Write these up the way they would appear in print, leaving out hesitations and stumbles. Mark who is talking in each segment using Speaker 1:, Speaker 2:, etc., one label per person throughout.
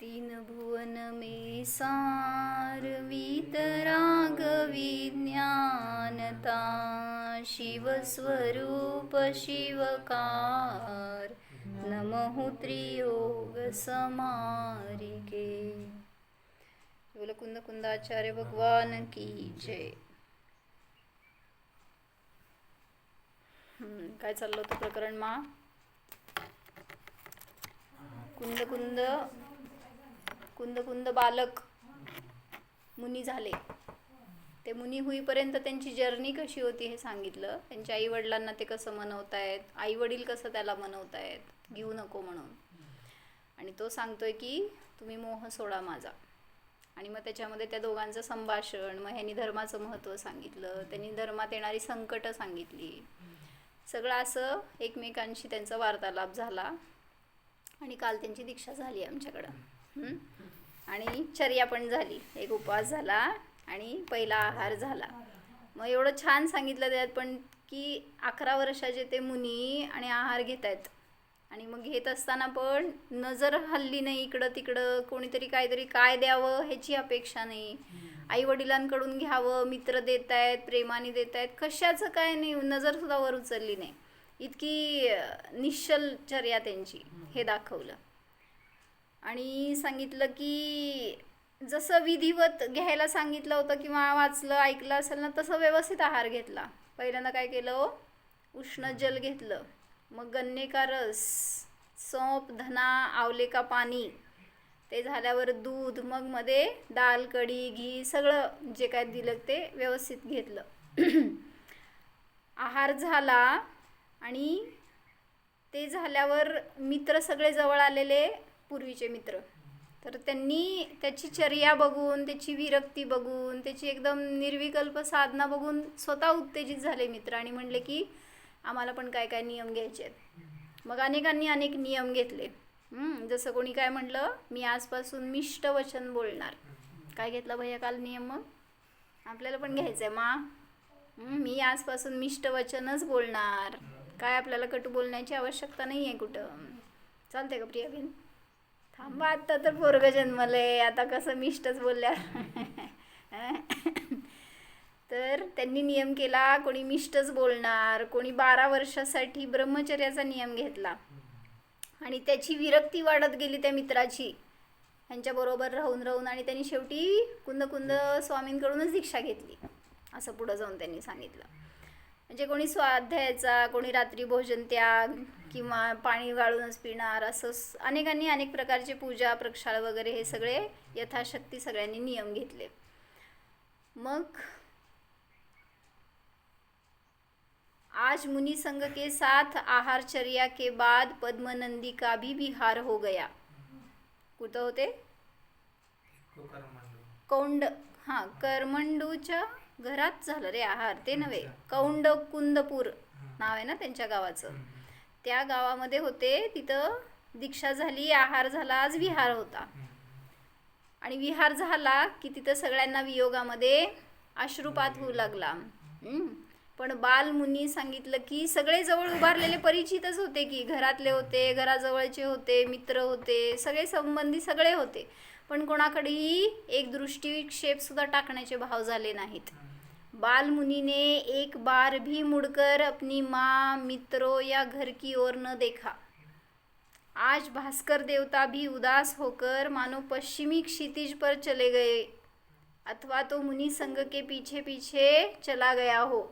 Speaker 1: तीन भुवन में सार वीतराग विज्ञानता शिवस्वरूप शिवकार नमः त्रियोग समारिके। बोल कुंद कुंदाचार्य भगवान की जय। काय चाललं होतं प्रकरण मा? कुंद कुंद कुंद कुंद बालक मुनी झाले। ते मुनी होईपर्यंत त्यांची जर्नी कशी होती हे सांगितलं। त्यांच्या आई वडिलांना ते कसं मनवतायत, आई वडील कसं त्याला मनवतायत घेऊ नको म्हणून। आणि तो सांगतोय की तुम्ही मोह सोडा माझा। आणि मग त्याच्यामध्ये त्या दोघांचं संभाषण, मग ह्यांनी धर्माचं महत्त्व सांगितलं, त्यांनी धर्मात येणारी संकट सांगितली, सगळं असं एकमेकांशी त्यांचा वार्तालाप झाला। आणि काल त्यांची दीक्षा झाली आमच्याकडं। आणि चर्या पण झाली, एक उपवास झाला आणि पहिला आहार झाला। मग एवढं छान सांगितलं त्यात पण की 11 वर्षाचे ते मुनी आणि आहार घेत आहेत। आणि मग घेत असताना पण नजर हल्ली नाही इकडं तिकडं, कोणीतरी काहीतरी काय द्यावं ह्याची अपेक्षा नाही, आई वडिलांकडून घ्यावं, मित्र देत आहेत, प्रेमाने देत आहेत, कशाचं काय नाही, नजरसुद्धा वर उचलली नाही, इतकी निश्चल चर्या त्यांची हे दाखवलं। आणि सांगितलं की जसं विधिवत घ्यायला सांगितलं होतं किंवा वाचलं ऐकलं असेल ना तसं व्यवस्थित आहार घेतला। पहिल्यांदा काय केलं, उष्ण जल घेतलं, मग गन्ने का रस, सौंप, धना, आवले का पाणी, ते झाल्यावर दूध, मग मध्ये दाल, कढी, घी, सगळं जे काय दिलं ते व्यवस्थित घेतलं। आहार झाला आणि ते झाल्यावर मित्र सगळे जवळ आलेले, पूर्वीचे मित्र, तर त्यांनी त्याची चर्या बघून, त्याची विरक्ती बघून, त्याची एकदम निर्विकल्प साधना बघून स्वतः उत्तेजित झाले मित्र आणि म्हणले की आम्हाला पण काय काय नियम घ्यायचे आहेत। मग अनेकांनी अनेक नियम घेतले। जसं कोणी काय म्हटलं, मी आजपासून मिष्ट वचन बोलणार। काय घेतलं भैया काल नियम? मग आपल्याला पण घ्यायचं आहे मा। मी आजपासून मिष्ट वचनच बोलणार, काय आपल्याला कटू बोलण्याची आवश्यकता नाही आहे कुठं। चालते का प्रियाबीन? थांबा, आता तर पोरगं जन्मलंय, आता कसं मिष्टच बोलल्या। तर त्यांनी नियम केला, कोणी मिष्टच बोलणार, कोणी 12 वर्षासाठी ब्रह्मचर्याचा नियम घेतला। आणि त्याची विरक्ती वाढत गेली त्या मित्राची, ह्यांच्याबरोबर राहून राहून, आणि त्यांनी शेवटी कुंद कुंद स्वामींकडूनच दीक्षा घेतली, असं पुढं जाऊन त्यांनी सांगितलं। म्हणजे कोणी स्वाध्यायाचा, कोणी रात्री भोजन त्याग किंवा पाणी गाळूनच पिणार, असं अनेकांनी अनेक प्रकारचे पूजा प्रक्षाळ वगैरे हे सगळे यथाशक्ती सगळ्यांनी नियम घेतले। मग आज मुनि संघ के साथ आहारचर्या के बाद पद्मनंदी का भी विहार हो गया। कुठं होते? कौंड, हां, करमंडूच्या घरात झालं रे आहार, ते नव्हे, कौंड कुंदपूर नाव आहे ना त्यांच्या गावाचं, त्या गावामध्ये होते। तिथं दीक्षा झाली, आहार झाला, आज विहार होता। आणि विहार झाला की तिथं सगळ्यांना वियोगामध्ये अश्रुपात होऊ लागला। पण बालमुनी सांगितलं की सगळे जवळ उभारलेले परिचितच होते, की घरातले होते, घराजवळचे होते, मित्र होते, सगळे संबंधी सगळे होते, पण कोणाकडेही एक दृष्टिक्षेपसुद्धा टाकण्याचे भाव झाले नाहीत। बालमुनि ने एक बार भी मुड़कर अपनी माँ, मित्रों या घर की ओर न देखा। आज भास्कर देवता भी उदास होकर मानो पश्चिमी क्षितिज पर चले गए, अथवा तो मुनि संघ के पीछे पीछे चला गया हो।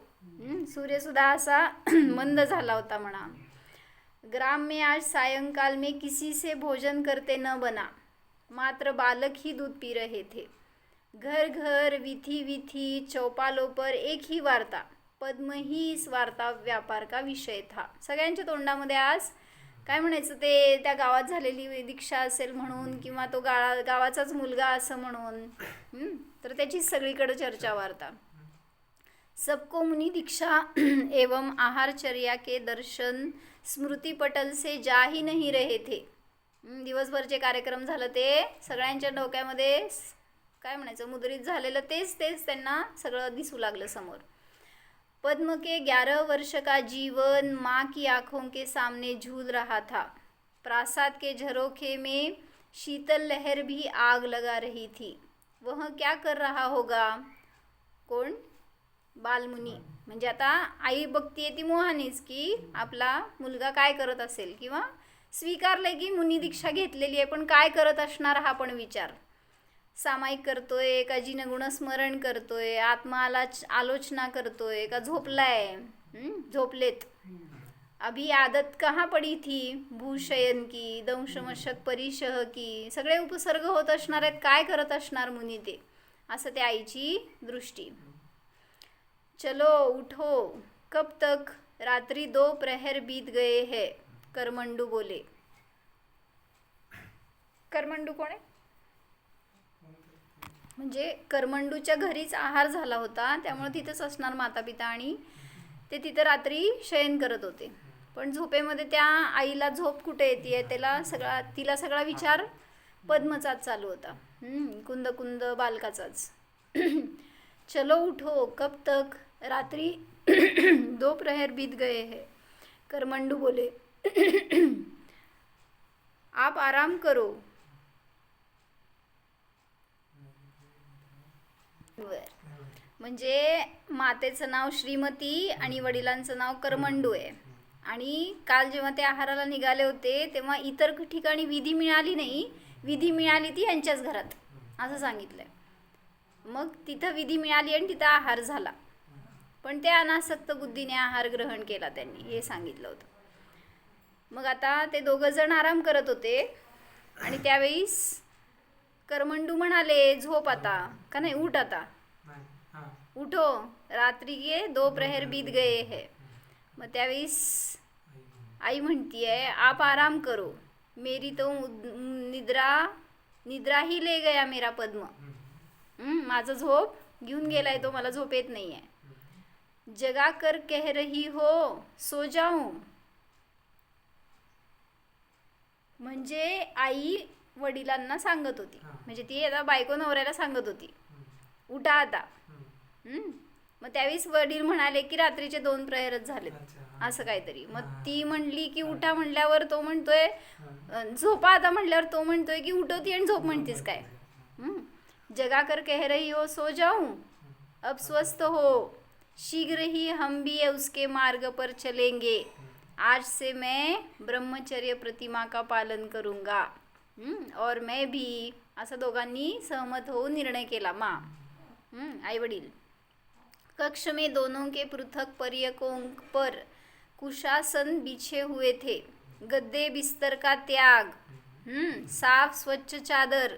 Speaker 1: सूर्य सुद्धा असा मंद झाला होता म्हणा। ग्राम में आज सायंकाल में किसी से भोजन करते न बना, मात्र बालक ही दूध पी रहे थे। घर घर, विथी विथी, चौपालों पर एक ही वार्ता, पद्म ही इस वार्ता व्यापार का विषय था। सगळ्यांच्या तोंडामध्ये आज काय म्हणायचं, ते त्या गावात झालेली दीक्षा असेल म्हणून, किंवा तो गावाचाच मुलगा असं म्हणून, तर त्याची सगळीकडे चर्चा वार्ता। सबको मुनि दीक्षा एवं आहारचर्या के दर्शन स्मृति पटल से जा ही नहीं रहे थे। दिवसभरचे कार्यक्रम झालं ते सगळ्यांच्या डोक्यामध्ये काय म्हणायचं मुद्रित झालेलं तेच त्यांना सगळं दिसू लागलं समोर। पद्म के 11 वर्ष का जीवन माँ की आँखों के सामने झूल रहा था। प्रासाद के झरोखे में शीतल लहर भी आग लगा रही थी. वह क्या कर रहा होगा. कोण. बालमुनी. म्हणजे आता आई बघतीये ती मोहानीच की आपला मुलगा काय करत असेल, किंवा स्वीकारलंय की मुनी दीक्षा घेतलेली आहे, पण काय करत असणार हा पण विचार. सामायिक करतोय का जिनगुणस्मरण करतोय, आलोचना करतोय का झोपलाय. झोपलेत. अभी आदत कहाँ पडी थी. भूशयन की, दंशमशक परिशह की, सगळे उपसर्ग होत असणार आहेत. काय करत असणार मुनी ते, असं त्या आईची दृष्टी. चलो उठो. कब तक. रात्री 2 प्रहर बीत गए है. करमंडू बोले. करमंडू कोण आहे. म्हणजे करमंडूच्या घरीच आहार झाला होता, त्यामुळे तिथंच असणार माता पिता, आणि ते तिथं रात्री शयन करत होते. पण झोपेमध्ये त्या आईला झोप कुठे येते, तिला सगळा विचार पद्मचाच चालू होता. कुंद कुंद बालकाचाच. चलो उठो. कब तक. रात्री 2 प्रहर बीत गए हैं. करमंडू बोले. आप आराम करो. म्हणजे मातेचं नाव श्रीमती आणि वडिलांचं नाव करमंडू आहे. आणि काल जेव्हा ते आहाराला निघाले होते तेव्हा इतर ठिकाणी विधी मिळाली नाही, विधी मिळाली ती यांच्याच घरात, असं सांगितलंय. मग तिथं विधी मिळाली आणि तिथं आहार झाला, पण ते अनासक्त बुद्धीने आहार ग्रहण केला त्यांनी, हे सांगितलं होतं. मग आता ते दोघं जण आराम करत होते आणि त्यावेळीस करमंडू म्हणाले, झोप आता, का नाही, उठ आता, उठो. रात्री के 2 प्रहर बीत गए है. मग त्यावेळीस आई म्हणतीये, आप आराम करो. मेरी तो निद्रा ही ले गया मेरा पद्म. माझं झोप घेऊन गेलाय तो, मला झोप येत नाही आहे. जगा कर कह रही हो सो जाऊं. म्हणजे आई वडिलांना सांगत होती, म्हणजे ती आता बायको नवऱ्याला सांगत होती, उठा आता. मग त्यावेळेस वडील म्हणाले की रात्रीचे 2 प्रहरच झालेत, असं काहीतरी. मग ती म्हणली की उठा म्हणल्यावर तो म्हणतोय झोपा आता म्हणल्यावर तो म्हणतोय की उठवती आणि झोप म्हणतीस काय. जगा कर कह रही हो सो जाऊं. अब स्वस्थ हो. शीघ्र ही हम भी उसके मार्ग पर चलेंगे. आज से मैं ब्रह्मचर्य प्रतिमा का पालन करूंगा. और मैं भी. असं दोघांनी सहमत होऊन निर्णय केला. आई वडील. कक्ष में दोनों के पृथक पर्यकों पर कुशासन बिछे हुए थे. गद्दे बिस्तर का त्याग. साफ स्वच्छ चादर.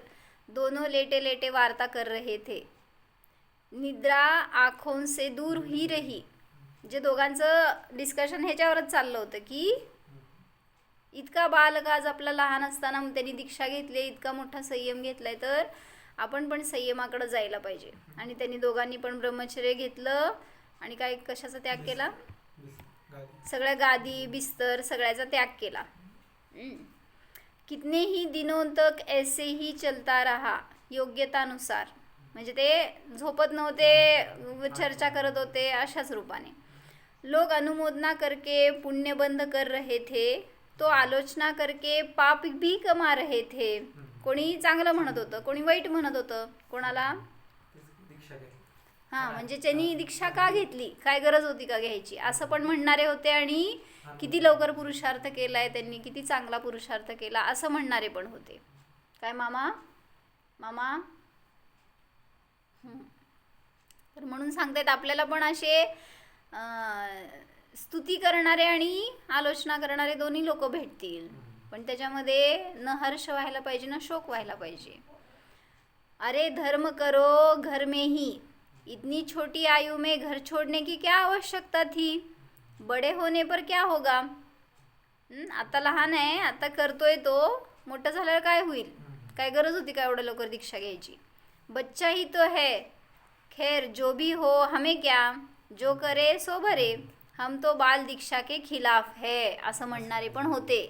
Speaker 1: दोनों लेटे लेटे वार्ता कर रहे थे. निद्रा आँखों से दूर ही रही. जे दोघांचं डिस्कशन ह्याच्यावरच चाललं होतं की इतका बालक आज आपला लहान असताना त्यांनी दीक्षा घेतली, इतका मोठा संयम घेतलाय, तर आपण पण संयमाकडे जायला पाहिजे. आणि त्यांनी दोघांनी पण ब्रह्मचर्य घेतलं आणि काय, कशाचा त्याग केला, सगळ्या गादी बिस्तर सगळ्याचा त्याग केला. कितने ही दिनों तक ऐसे ही चलता रहा. योग्यतानुसार. म्हणजे ते झोपत नव्हते, चर्चा करत होते, अशाच रूपाने. लोग अनुमोदना करके पुण्य बंद कर रहे थे, तो आलोचना करके पाप भी कमा रहे थे. कोणी चांगलं म्हणत होतं, कोणी वाईट म्हणत होतं. कोणाला. म्हणजे त्यांनी दीक्षा का घेतली, काय गरज होती का घ्यायची, असं पण म्हणणारे होते. आणि किती लवकर पुरुषार्थ केलाय त्यांनी, किती चांगला पुरुषार्थ केला, असं म्हणणारे पण होते. काय मामा. तर म्हणून सांगतायत आपल्याला पण असे स्तुती करणारे आणि आलोचना करणारे दोन्ही लोक भेटतील, पण त्याच्यामध्ये न हर्ष व्हायला पाहिजे न शोक व्हायला पाहिजे. अरे धर्म करो घर में ही. इतनी छोटी आयु में घर छोड़ने की क्या आवश्यकता थी. बड़े होने पर क्या होगा. आता लहान आहे, आता करतोय तो, मोठं झाल्यावर काय होईल, काय गरज होती का एवढं लवकर दीक्षा घ्यायची. बच्चा ही तो है. खैर जो भी हो, हमें क्या, जो करे सो भरे. हम तो बाल दीक्षा के खिलाफ है, असं म्हणणारे पण होते.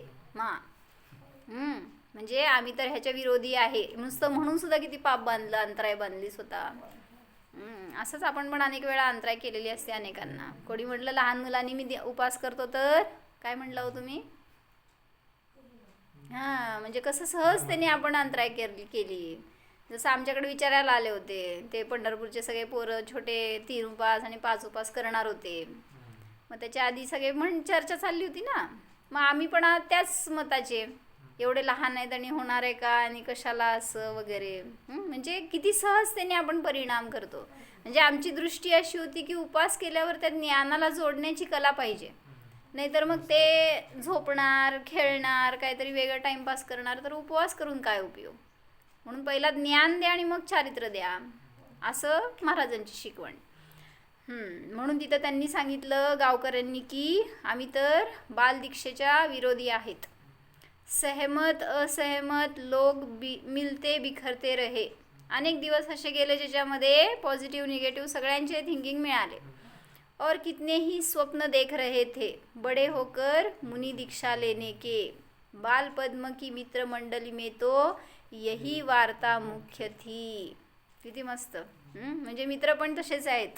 Speaker 1: म्हणजे आम्ही तर ह्याच्या विरोधी आहे, नुसतं म्हणून सुद्धा किती पाप बांधलं, अंतराय बांधली स्वतः. असंच आपण पण अनेक वेळा अंतराय केलेली असते अनेकांना. कोणी म्हटलं लहान मुलांनी मी उपास करतो, तर काय म्हटलं हो तुम्ही, हां, म्हणजे कसं सहज त्यांनी आपण अंतराय केली. जसं आमच्याकडे विचारायला आले होते, ते पंढरपूरचे सगळे पोरं छोटे 3 उपास आणि 5 उपास करणार होते. मग त्याच्या आधी सगळे चर्चा चालली होती ना. मग आम्ही पण त्याच मताचे, एवढे लहान आहेत आणि होणार आहे का आणि कशाला असं वगैरे. म्हणजे किती सहज त्यांनी आपण परिणाम करतो. म्हणजे आमची दृष्टी अशी होती की उपास केल्यावर त्या ज्ञानाला जोडण्याची कला पाहिजे. नाहीतर मग ते झोपणार, खेळणार, काहीतरी वेगळं टाइमपास करणार, तर उपवास करून काय उपयोग. म्हणून पहिला ज्ञान द्या आणि मग चारित्र्य द्या, असं महाराजांची शिकवण. म्हणून तिथं त्यांनी सांगितलं गावकऱ्यांनी की आम्ही तर बालदीक्षेच्या विरोधी आहेत. सहमत असहमत लोक मिलते बिखरते रहे. अनेक दिवस असे गेले ज्याच्यामध्ये पॉझिटिव्ह निगेटिव्ह सगळ्यांचे थिंकिंग मिळाले. और कितने ही स्वप्न देख रहे थे बड़े होकर मुनि दीक्षा लेने के. बाल पद्म की मित्र मंडली में तो यही वार्ता मुख्य थी. किती मस्त. म्हणजे मित्र पण तसेच आहेत.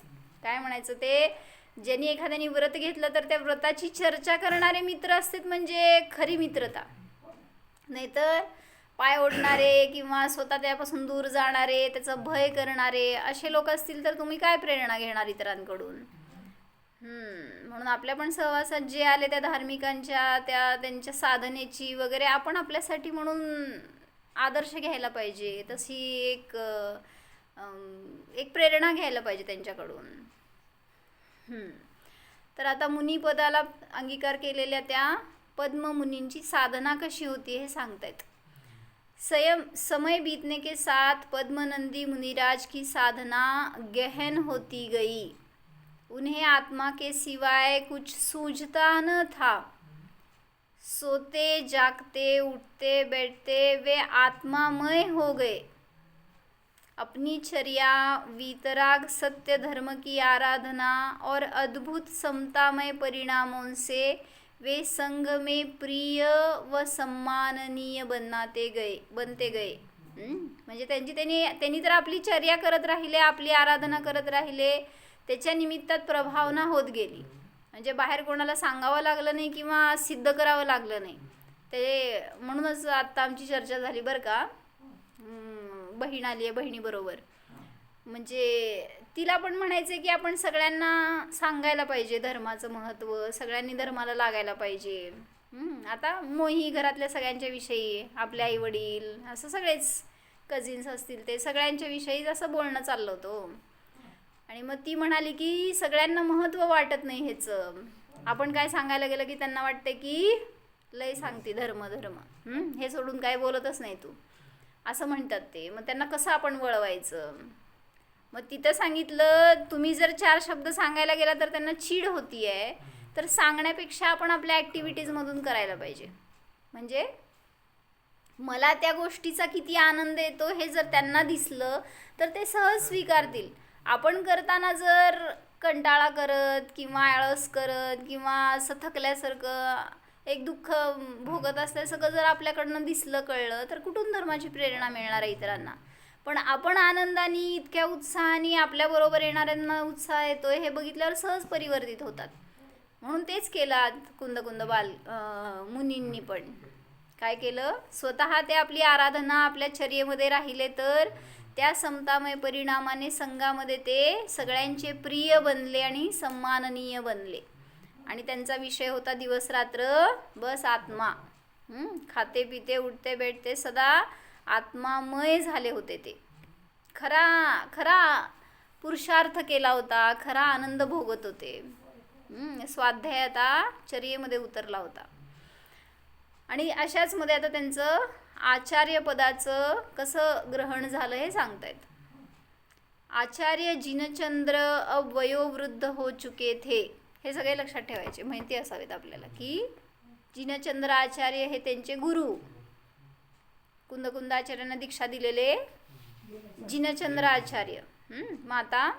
Speaker 1: काय म्हणायचं ते, ज्यांनी एखाद्याने व्रत घेतलं तर त्या व्रताची चर्चा करणारे मित्र असतात म्हणजे खरी मित्रता. नाहीतर पाय ओढणारे किंवा स्वतः त्यापासून दूर जाणारे, त्याचं भय करणारे असे लोक असतील तर तुम्ही काय प्रेरणा घेणार इतरांकडून. म्हणून आपल्या पण सहवासात जे आले त्या धार्मिकांच्या, त्यांच्या साधनेची वगैरे आपण आपल्यासाठी म्हणून आदर्श घ्यायला पाहिजे. तशी एक प्रेरणा घ्यायला पाहिजे त्यांच्याकडून. तर आता मुनिपदाला अंगीकार केलेल्या त्या पद्ममुनींची साधना कशी होती हे सांगतायत. समय बीतने के साथ पद्मनंदी मुनिराज की साधना गहन होती गई. उन्हें आत्मा के सिवाय कुछ सूझता न था. सोते जागते उठते बैठते वे आत्मामय हो गए. अपनी चर्या, वीतराग, सत्य धर्म की आराधना और अद्भुत समतामय परिणामों से वे संघ में प्रिय व सम्माननीय बनते गए. म्हणजे त्यांनी तर आपली चर्या करत राहिले, आपली आराधना करत राहिले, त्याच्या निमित्तात प्रभावना होत गेली. म्हणजे बाहेर कोणाला सांगावं लागलं नाही किंवा सिद्ध करावं लागलं नाही. ते म्हणूनच आत्ता आमची चर्चा झाली बरं का. बहीण आली आहे, बहिणीबरोबर. म्हणजे तिला पण म्हणायचं की आपण सगळ्यांना सांगायला पाहिजे धर्माचं महत्त्व, सगळ्यांनी धर्माला लागायला पाहिजे. आता मोही घरातल्या सगळ्यांच्या विषयी, आपले आई वडील, असं सगळेच कझिन्स असतील ते सगळ्यांच्या विषयी असं बोलणं चाललं होतं. आणि मग ती म्हणाली की सगळ्यांना महत्त्व वाटत नाही ह्याचं. आपण काय सांगायला गेलं की त्यांना वाटतं की लय सांगते धर्म, हे सोडून काय बोलतच नाही तू, असं म्हणतात ते. मग त्यांना कसं आपण वळवायचं. मग तिथं सांगितलं तुम्ही जर 4 शब्द सांगायला गेला तर त्यांना चीड होती आहे, तर सांगण्यापेक्षा आपण आपल्या ॲक्टिव्हिटीजमधून करायला पाहिजे. म्हणजे मला त्या गोष्टीचा किती आनंद येतो हे जर त्यांना दिसलं तर ते सहज स्वीकारतील. आपण करताना जर कंटाळा करत किंवा आळस करत किंवा असं थकल्यासारखं एक दुःख भोगत असल्यासारखं जर आपल्याकडनं दिसलं, कळलं, तर कुठून धर्माची प्रेरणा मिळणार आहे इतरांना. पण आपण आनंदाने, इतक्या उत्साहाने आपल्याबरोबर येणाऱ्यांना उत्साह येतो हे बघितल्यावर सहज परिवर्तित होतात. म्हणून तेच केलं कुंद मुनींनी पण. काय केलं, स्वतः ते आपली आराधना आपल्या चर्येमध्ये राहिले तर त्या समतामय परिणामाने संघामध्ये ते सगळ्यांचे प्रिय बनले आणि सम्माननीय बनले. आणि त्यांचा विषय होता दिवस रात्र बस आत्मा. खाते पिते उठते बैठते सदा आत्मामय झाले होते. ते खरा पुरुषार्थ केला होता, खरा आनंद भोगत होते. स्वाध्याय आता चर्येमध्ये उतरला होता. आणि अशाच मध्ये आता त्यांचं आचार्यपदाचं कसं ग्रहण झालं हे सांगतायत. आचार्य जिनचंद्र अब वयोवृद्ध हो चुके थे. हे सगळे लक्षात ठेवायचे, माहिती असावेत आपल्याला की जिनचंद्र आचार्य हे त्यांचे गुरु. कुंदाचार्यांना दीक्षा दिलेले जिनचंद्र आचार्य. माता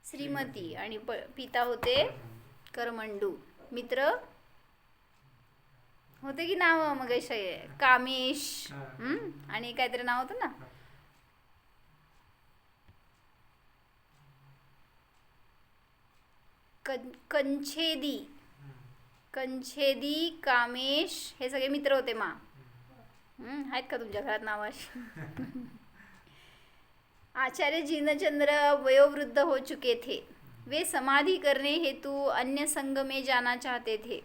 Speaker 1: श्रीमती आणि पिता होते करमंडू. मित्र होते की नाव मग कामेश आणि काहीतरी नाव होतं ना, कंछेदी कंछेदी, कामेश हे सगळे मित्र होते मा. आहेत का तुमच्या घरात नावाशी? आचार्य जिनचंद्र वयोवृद्ध हो चुके थे. वे समाधि करने हेतु अन्य संग में जाना चाहते थे.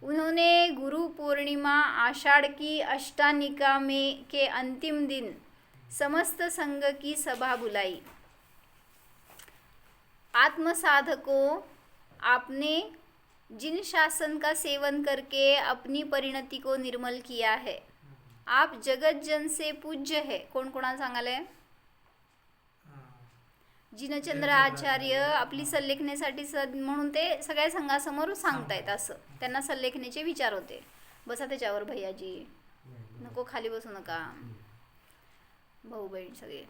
Speaker 1: उन्होंने गुरु पूर्णिमा आषाढ़ की अष्टानिका में के अंतिम दिन समस्त संघ की सभा बुलाई. आत्मसाधकों, आपने जिन शासन का सेवन करके अपनी परिणति को निर्मल किया है, आप जगत जन से पूज्य है. कोण कोणाला सांगाले? जिनचंद्र आचार्य आपली सल्लेखण्यासाठी म्हणून ते सगळ्या संघासमोर सांगतायत. असं त्यांना सल्लेखण्याचे विचार होते. बसा त्याच्यावर भैयाजी, नको खाली बसू नका, भाऊ बहीण सगळे.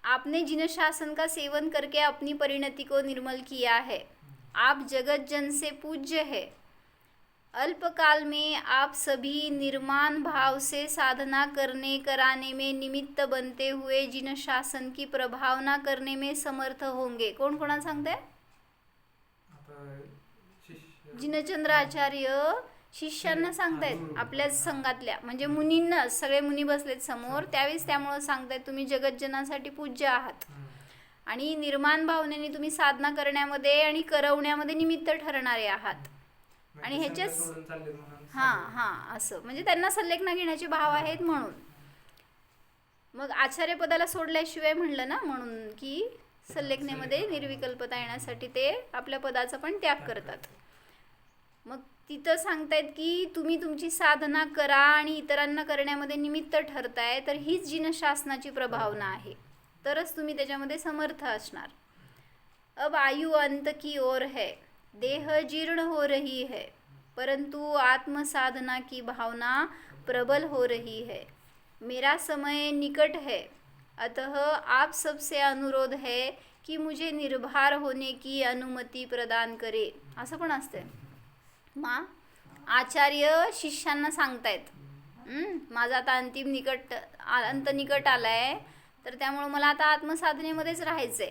Speaker 1: आपने जिन शासन का सेवन करके अपनी परिणति को निर्मल किया है, आप जगत जन से पूज्य है. अल्पकाल में आप सभी निर्माण भाव से साधना कराने में निमित्त बनते हुए जिन शासन की प्रभावना करने में समर्थ होंगे. कोण कोणाला सांगताय? जिनचंद्र आचार्य शिष्यांना सांगतायत, आपल्या संघातल्या म्हणजे मुनींना. सगळे मुनी बसलेत समोर, त्यावेळेस त्यामुळं सांगतायत तुम्ही जगतजनासाठी पूज्य आहात आणि निर्माण भावनेने तुम्ही साधना करण्यामध्ये आणि करवण्यामध्ये निमित्त ठरणारे आहात. आणि ह्याच्याच असं म्हणजे त्यांना सल्लेखना घेण्याचे भाव आहेत म्हणून. मग आचार्यपदाला सोडल्याशिवाय म्हणलं ना, म्हणून की सल्लेखनेमध्ये निर्विकल्पता येण्यासाठी ते आपल्या पदाचा पण त्याग करतात. मग तिथं सांगतायत की तुम्ही तुमची साधना करा आणि इतरांना करण्यामध्ये निमित्त ठरताय, तर हीच जिनशासनाची प्रभावना आहे, तरच तुम्ही त्याच्यामध्ये समर्थ असणार. अब आयु अंत की ओर है, देह जीर्ण हो रही है, परंतु आत्म साधना की भावना प्रबल हो रही है. मेरा समय निकट है, अतः आप सबसे अनुरोध है कि मुझे निर्भर होने की अनुमति प्रदान करे. असं पण असते मा. आचार्य शिष्यांना सांगतायत, माझा आता अंत निकट आलाय, तर त्यामुळे मला आता आत्मसाधनेमध्येच राहायचंय,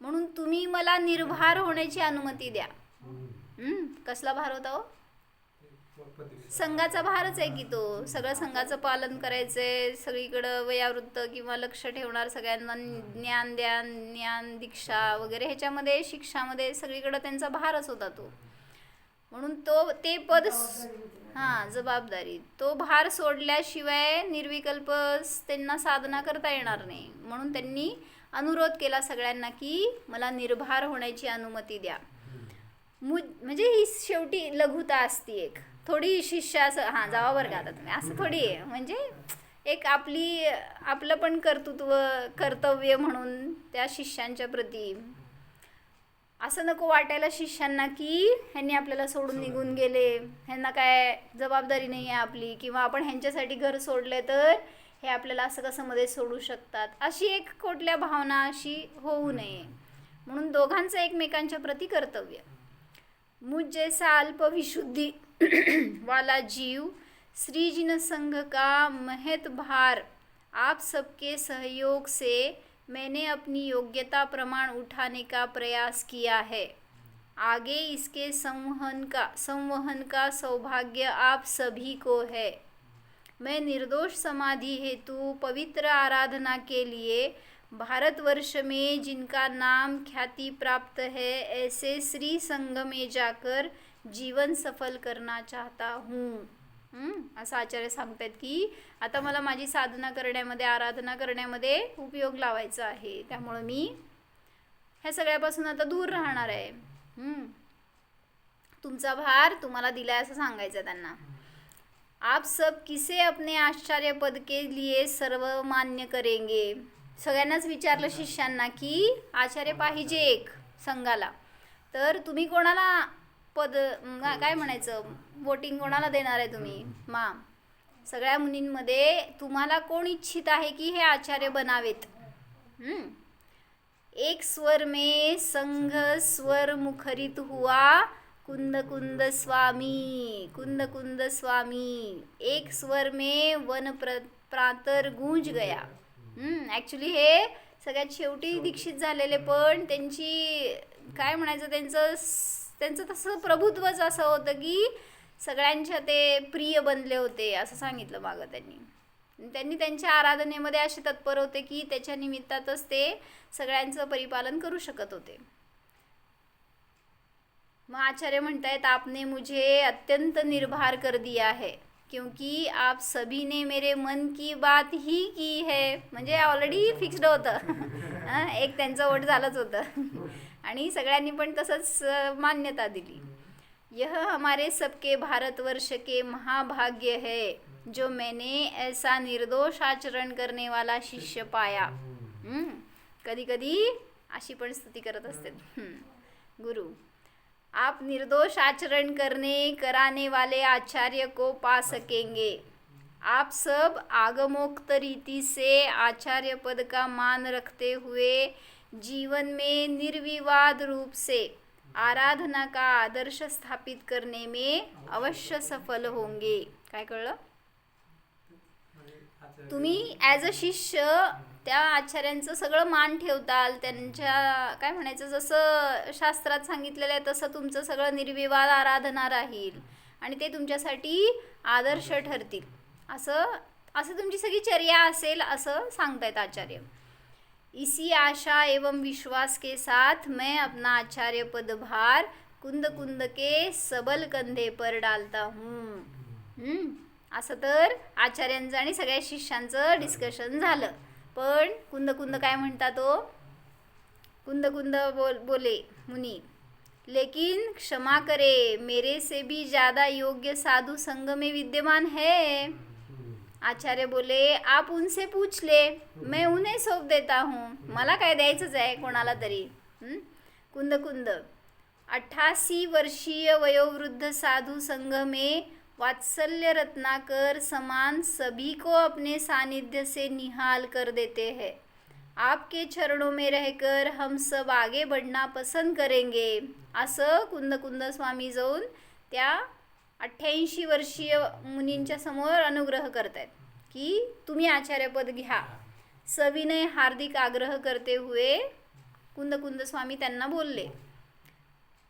Speaker 1: म्हणून तुम्ही मला निर्भर होण्याची अनुमती द्या. कसला भार होता हो? संघाचा भारच आहे की तो. सगळं संघाचं पालन करायचंय, सगळीकडं वयावृत्त किंवा लक्ष ठेवणार, सगळ्यांना ज्ञान दीक्षा वगैरे ह्याच्यामध्ये शिक्षामध्ये सगळीकडं त्यांचा भारच होता तो. म्हणून ते पद जबाबदारी, तो भार सोडल्याशिवाय निर्विकल्प त्यांना साधना करता येणार नाही. म्हणून त्यांनी अनुरोध केला सगळ्यांना की मला निर्भर होण्याची अनुमती द्या. म्हणजे ही शेवटी लघुता असती एक थोडी. शिष्य असं जावा बरं का आता तुम्ही, असं थोडी आहे. म्हणजे एक आपलं पण कर्तव्य म्हणून त्या शिष्यांच्या प्रती असं नको वाटायला शिष्यांना की ह्यांनी आपल्याला सोडून निघून गेले, ह्यांना काय जबाबदारी नाही आहे आपली, किंवा आपण ह्यांच्यासाठी घर सोडले तर हे आपल्याला असं कसं मध्ये सोडू शकतात, अशी एक कुठल्या भावना अशी होऊ नये. म्हणून दोघांचं एकमेकांच्या प्रती कर्तव्य. मुझ जैसा अल्प विशुद्धि वाला जीव श्रीजिन संघ का महत भार आप सबके सहयोग से मैंने अपनी योग्यता प्रमाण उठाने का प्रयास किया है. आगे इसके संवहन का सौभाग्य आप सभी को है. मैं निर्दोष समाधि हेतु पवित्र आराधना के लिए भारतवर्ष में जिनका नाम ख्याति प्राप्त है, ऐसे श्री संघ में जाकर जीवन सफल करना चाहता हूँ. असं आचार्य सांगतात की आता मला माझी साधना करण्यामध्ये, आराधना करण्यामध्ये उपयोग लावायचा आहे, त्यामुळे मी ह्या सगळ्यापासून आता दूर राहणार आहे. तुमचा भार तुम्हाला दिलाय असं सांगायचं त्यांना. आप सब किसे अपने आचार्य पद के लिए सर्व मान्य करेंगे. सगळ्यांनाच विचारलं शिष्यांना की आचार्य पाहिजे एक संघाला, तर तुम्ही कोणाला पद काय म्हणायचं, वोटिंग कोणाला देणार आहे तुम्ही? सगळ्या मुनींमध्ये तुम्हाला कोण इच्छित आहे की हे आचार्य बनावेत? एक स्वर में संघ स्वर मुखरित हुआ, कुंद कुंद स्वामी, कुंद कुंद स्वामी. एक स्वर में वन प्रातर गूंज गया. ॲक्च्युली हे सगळ्यात शेवटी दीक्षित झालेले पण त्यांची काय म्हणायचं, त्यांचं तसं प्रभुत्वच असं होतं की सगळ्यांच्या ते प्रिय बनले होते असं सांगितलं मागं त्यांनी त्यांच्या आराधनेमध्ये असे तत्पर होते की त्याच्या निमित्तातच ते सगळ्यांचं परिपालन करू शकत होते. मग आचार्य म्हणतायत, आपने मुझे अत्यंत निर्भर कर दिया है क्योंकि आप सभी ने मेरे मन की बात ही की है. म्हणजे ऑलरेडी फिक्स्ड होतं एक त्यांचं वोट झालंच होतं आणि सगळ्यांनी पण तसंच मान्यता दिली. यह हमारे सबके भारतवर्ष के महाभाग्य है जो मैंने ऐसा निर्दोष आचरण करने वाला शिष्य पाया. कधी कधी अशी पण स्तुती करत असते गुरु. आप निर्दोष आचरण कराने वाले आचार्य को पा सकेंगे. आप सब आगमोक्त रीति से आचार्य पद का मान रखते हुए जीवन में निर्विवाद रूप से आराधना का आदर्श स्थापित करने में अवश्य सफल होंगे. काय कळलं? तुम्ही ॲज अ शिष्य त्या आचार्यांचं सगळं मान ठेवताल, त्यांच्या काय म्हणायचं जसं शास्त्रात सांगितलेलं आहे तसं तुमचं सगळं निर्विवाद आराधना राहील आणि ते तुमच्यासाठी आदर्श ठरतील, असं तुमची सगळी चर्या असेल असं सांगतायत आचार्य. इसी आशा एवं विश्वास के साथ मैं अपना आचार्य पदभार कुंद कुंद के सबल कंधे पर डालता हूँ. असं तर आचार्यांचं आणि सगळ्या शिष्यांचं डिस्कशन झालं. पण कुंद कुंद काय म्हणतात तो? कुंद कुंद बोले मुनी, लेकिन क्षमा करे, मेरे से भी ज़्यादा योग्य साधु संग में विद्यमान है. आचार्य बोले, आप उनसे पूछ ले, मैं उन्हें सौंप देता हूँ. मला काय द्यायचंच आहे कोणाला तरी. कुंद कुंद 88 वर्षीय वयोवृद्ध साधु संघ में वात्सल्य रत्नाकर समान सभी को अपने सानिध्य से निहाल कर देते हैं. आपके चरणों में रहकर हम सब आगे बढ़ना पसंद करेंगे. असं कुंद कुंद स्वामी जाऊन त्या 88 वर्षीय मुनींच्या समोर अनुग्रह करतायत की तुम्ही आचार्यपद घ्या. सविनय हार्दिक आग्रह करते हुए कुंद कुंद स्वामी त्यांना बोलले.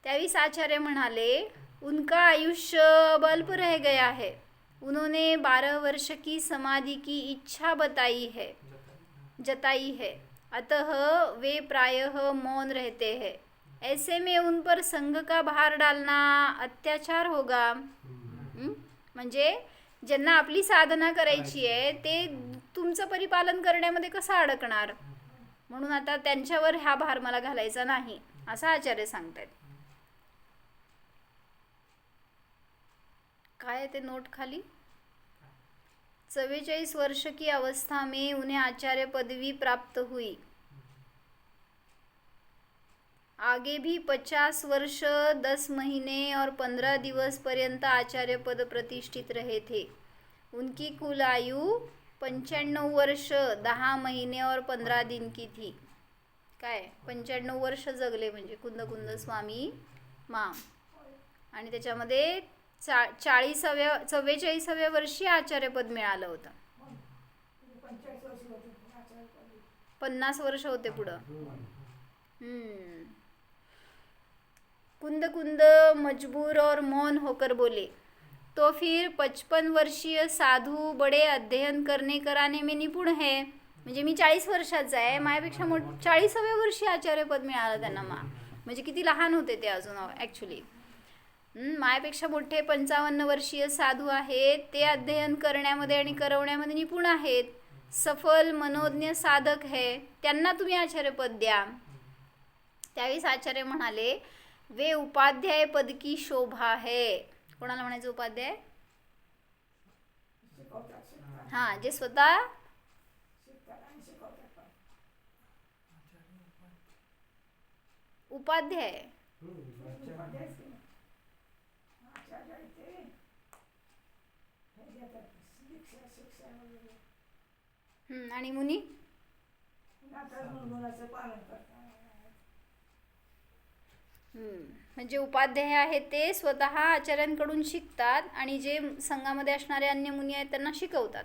Speaker 1: त्यावेळी आचार्य म्हणाले, उनका आयुष्य अब अल्प रह गया है. उन्होंने 12 वर्ष की समाधि की इच्छा जताई है. अतः वे प्रायः मौन रहते हैं. ऐसे में उन पर संघ का भार डालना अत्याचार होगा. म्हणजे ज्यांना आपली साधना करायची आहे ते तुमचं परिपालन करण्यामध्ये कसं अडकणार, म्हणून आता त्यांच्यावर हा भार मला घालायचा नाही असं आचार्य सांगतायत. काय ते नोट खाली? 44 वर्ष की अवस्था में उन्हें आचार्य पदवी प्राप्त हुई. आगे भी 50 वर्ष 10 महीने और 15 दिवस पर्यंत आचार्य पद प्रतिष्ठित रहे थे. उनकी कुल आयु 95 वर्ष 10 महीने और 15 दिन की थी. काय 95 वर्ष जगले म्हणजे कुंद कुंद स्वामी माम. आणि त्याच्यामध्ये 44व्या वर्षी आचार्यपद मिळालं होतं. 50 वर्ष होते पुढं. कुंद कुंद मजबूर और मौन होकर बोले, तो फिर 55 वर्षीय साधू बड़े अध्ययन करने कराने में निपुण है. म्हणजे मी 40 वर्षाचा आहे, माझ्यापेक्षा 40व्या वर्षी आचार्यपद मिळालं त्यांना. म्हणजे किती लहान होते ते अजून ॲक्च्युली. माझ्यापेक्षा मोठे 55 वर्षीय साधू आहेत, ते अध्ययन करण्यामध्ये आणि करवण्यामध्ये निपुण आहेत. सफल मनोज्ञ साधक है, त्यांना तुम्ही आचार्यपद द्या. त्यावेळी आचार्य म्हणाले, वे उपाध्याय पद की शोभा है. कोणाला म्हणायचं उपाध्याय? हां, जे स्वतः उपाध्याय. आणि मुनी म्हणजे उपाध्याय आहेत ते स्वतः आचार्यांकडून शिकतात आणि जे संघामध्ये असणारे अन्य मुनी आहेत त्यांना शिकवतात.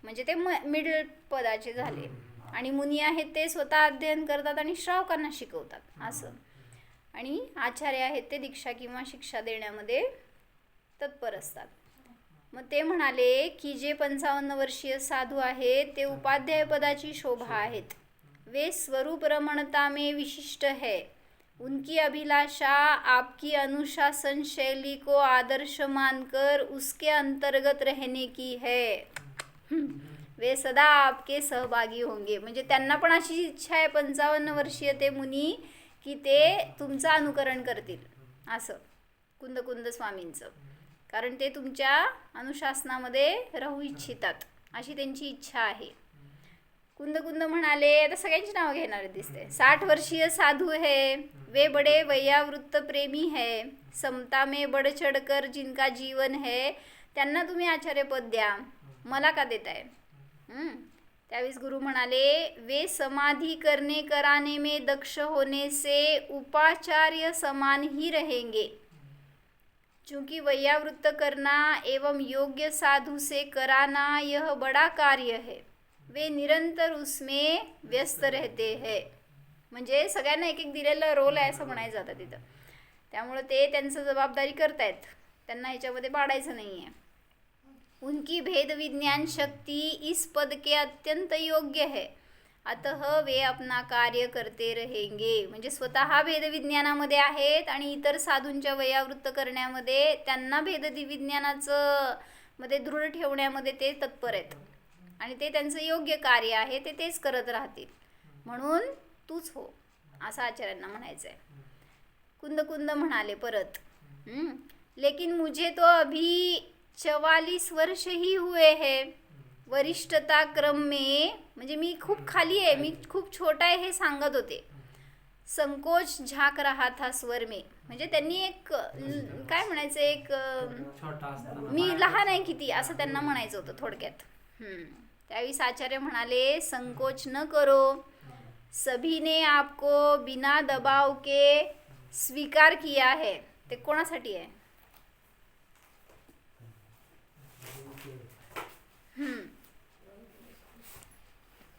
Speaker 1: म्हणजे ते मिडल पदाचे झाले. आणि मुनी आहेत ते स्वतः अध्ययन करतात आणि श्रावकांना शिकवतात असं. आणि आचार्य आहेत ते दीक्षा किंवा शिक्षा देण्यामध्ये तत्पर असतात. मग ते म्हणाले की जे 55 वर्षीय साधू आहेत ते उपाध्याय पदाची शोभा आहेत. वे स्वरूप रमणता में विशिष्ट है. उनकी अभिलाषा आपकी अनुशासन शैली को आदर्श मानकर उसके अंतर्गत रहने की है. वे सदा आपके सहभागी होंगे. म्हणजे त्यांना पण अशी इच्छा आहे 55 वर्षीय ते मुनी की ते तुमचं अनुकरण करतील असं कुंद स्वामींचं, कारण ते तुमच्या अनुशासनामध्ये राहू इच्छितात अशी त्यांची इच्छा आहे. कुंद म्हणाले, आता सगळ्यांची नावं घेणारे दिसते. 60 वर्षीय साधू है. वे बड़े वैयावृत्त प्रेमी है. समता में बढ़ चढ़कर जिनका जीवन है त्यांना तुम्ही आचार्यपद द्या, मला का देताय. त्यावेळेस गुरु म्हणाले, वे समाधि करने कराने में दक्ष होने से उपाचार्य समान ही रहेंगे. चूँकि वैयावृत्त करना एवं योग्य साधु से कराना यह बड़ा कार्य है. वे निरंतर उसमें व्यस्त रहते हैं. म्हणजे सगळ्यांना एक एक दिलेला रोल आहे असं म्हणायचं जातं तिथं. त्यामुळे ते त्यांचं जबाबदारी करतायत, त्यांना ह्याच्यामध्ये पाडायचं नाही आहे. उनकी भेद विज्ञान शक्ति इस पद के अत्यंत योग्य है. अतः वे अपना कार्य करते रहेंगे. म्हणजे स्वतः भेदविज्ञानामध्ये आहेत आणि इतर साधूंच्या वैयावृत्त करण्यामध्ये, त्यांना भेदविज्ञानाचं मध्ये दृढ ठेवण्यामध्ये ते तत्पर आहेत आणि ते त्यांचं योग्य कार्य आहे, ते तेच करत राहतील. म्हणून तूच हो असं आचार्यांना म्हणायचं आहे. कुंद म्हणाले परत, लेकिन मुझे तो अभी 44 वर्ष ही हुए है. वरिष्ठता क्रम में, म्हणजे मी खूप खाली आहे, मी खूप छोटा आहे हे सांगत होते. संकोच झाक रहा था स्वर में. म्हणजे त्यांनी एक काय म्हणायचं, एक मी लहान आहे किती असं त्यांना म्हणायचं होतं थोडक्यात. त्यावेळी आचार्य म्हणाले, संकोच न करो. सभी ने आपको बिना दबाव के स्वीकार किया है. ते कोणासाठी आहे.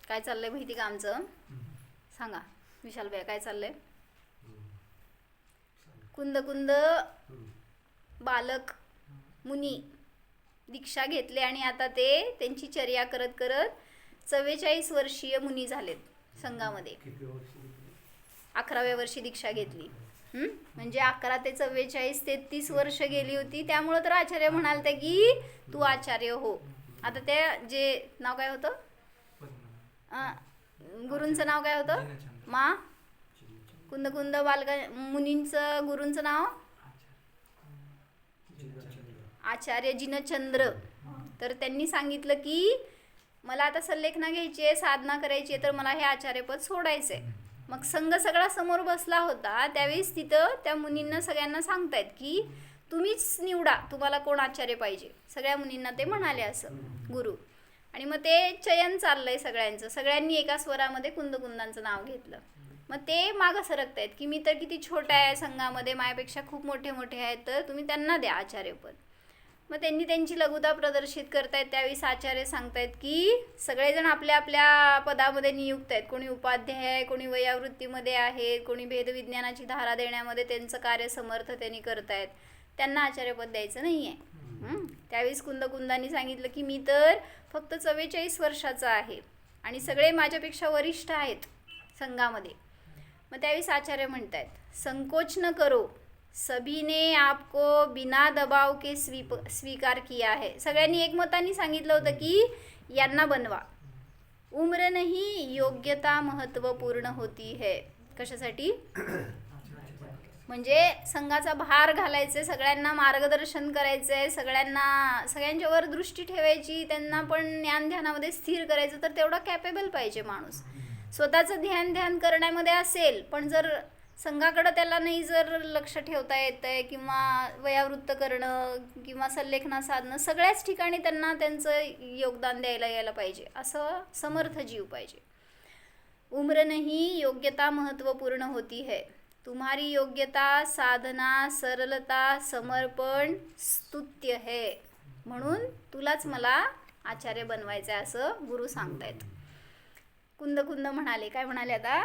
Speaker 1: काय चाललंय माहिती का आमचं, सांगा विशाल भैया काय चाललंय. कुंद बालक मुनी दीक्षा घेतले आणि आता ते त्यांची चर्या करत करत 44 वर्षीय मुनी झालेत संघामध्ये. 11व्या वर्षी दीक्षा घेतली. म्हणजे 11 ते 44 33 वर्ष गेली होती. त्यामुळं तर आचार्य म्हणालते की तू आचार्य हो. आता त्या जे नाव काय होतं, गुरूंचं नाव काय होतं, मा कुंद बालका मुनींचं गुरूंचं नाव आचार्य जिनचंद्र. तर त्यांनी सांगितलं की मला आता संलेखना घ्यायची आहे, साधना करायची आहे, तर मला हे आचार्यपद सोडायचं आहे. मग संघ सगळा समोर बसला होता. त्यावेळेस तिथं त्या मुनींना सगळ्यांना सांगतायत की तुम्हीच निवडा तुम्हाला कोण आचार्य पाहिजे. सगळ्या मुनींना ते म्हणाले असं गुरु. आणि मग ते चयन चाललंय सगळ्यांचं. सगळ्यांनी एका स्वरामध्ये कुंदांचं नाव घेतलं. मग ते मागं सरकतायत की मी तर किती छोटा आहे संघामध्ये, माझ्यापेक्षा खूप मोठे आहेत, तर तुम्ही त्यांना द्या आचार्यपद. मग त्यांनी त्यांची लघुता प्रदर्शित करतायत. त्यावेळी आचार्य सांगतायत की सगळेजण आपल्या आपल्या पदामध्ये नियुक्त आहेत. कोणी उपाध्याय आहे, कोणी वैयावृत्तीमध्ये आहे, कोणी भेदविज्ञानाची धारा देण्यामध्ये त्यांचं कार्य समर्थतेने करतायत, त्यांना आचार्यपद द्यायचं नाही आहे. त्यावेळेस कुंदांनी सांगितलं की मी तर फक्त 44 वर्षाचा आहे आणि सगळे माझ्यापेक्षा वरिष्ठ आहेत संघामध्ये. मग त्यावेळेस आचार्य म्हणतायत, संकोच न करो. सभी ने आपको बिना दबाव के स्वीकार किया है. सगळ्यांनी एकमताने सांगितलं होतं की यांना बनवा. उम्र नहीं योग्यता महत्त्वपूर्ण होती है. कशासाठी, म्हणजे संघाचा भार घालायचे, सगळ्यांना मार्गदर्शन करायचंय, सगळ्यांच्यावर दृष्टी ठेवायची, त्यांना पण ज्ञान ध्यानामध्ये स्थिर करायचं, तर तेवढा कॅपेबल पाहिजे माणूस. स्वतःचं ध्यान करण्यामध्ये असेल पण जर संघाकडं त्याला नाही जर लक्ष ठेवता येतंय किंवा वयावृत्त करणं किंवा संलेखना साधणं, सगळ्याच ठिकाणी त्यांना त्यांचं योगदान द्यायला यायला पाहिजे, असं समर्थ जीव पाहिजे. उम्र नहीं योग्यता महत्त्वपूर्ण होती है. तुम्हारी योग्यता साधना सरलता समर्पण स्तुत्य है. म्हणून तुलाच मला आचार्य बनवायचं आहे असं गुरु सांगतायत. कुंद कुंद म्हणाले, काय म्हणाले आता?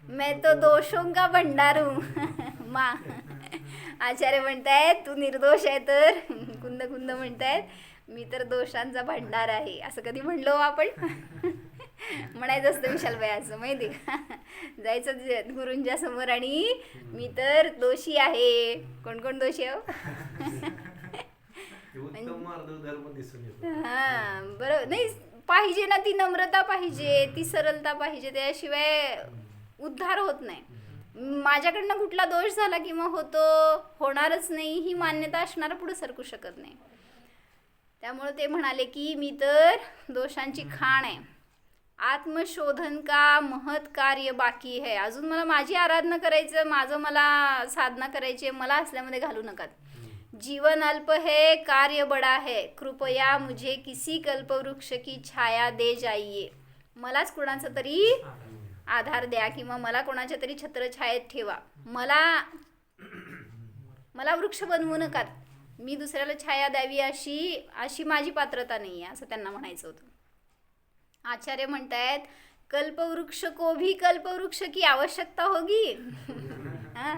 Speaker 1: मैं तो दोषों का भंडार हूँ माँ. आचार्य म्हणतायत तू निर्दोष आहे, तर कुंद कुंद म्हणतायत मी तर दोषांचा भंडार आहे. असं कधी म्हणलो आपण? म्हणायचं असतं विशालबाई असं, माहिती का? जायचं गुरूंच्या समोर आणि मी तर दोषी आहे. कोण कोण दोषी आहे? हा बरोबर. नाही पाहिजे ना, ती नम्रता पाहिजे, ती सरलता पाहिजे, त्याशिवाय उद्धार होत नाही. माझ्याकडनं कुठला दोष झाला किंवा होणारच नाही ही मान्यता असणारा पुढे सरकू शकत नाही. त्यामुळे ते म्हणाले की मी तर दोषांची खाण आहे. आत्मशोधन का महत् कार्य बाकी है. अजून मला माझी आराधना करायचं, माझं मला साधना करायची, मला असल्यामध्ये घालू नका. जीवन अल्प है, कार्य बड़ा है, कृपया मुझे किसी कल्पवृक्ष की छाया दे जाइए. मलाच कोणाचा तरी आधार द्या किंवा मला कोणाच्या तरी छत्रछायेत ठेवा. मला वृक्ष बनवू नका. मी दुसऱ्याला छाया द्यावी अशी माझी पात्रता नाही आहे, असं त्यांना म्हणायचं होतं. आचार्य म्हणतायत कल्पवृक्ष को भी कल्पवृक्ष की आवश्यकता होगी. हां,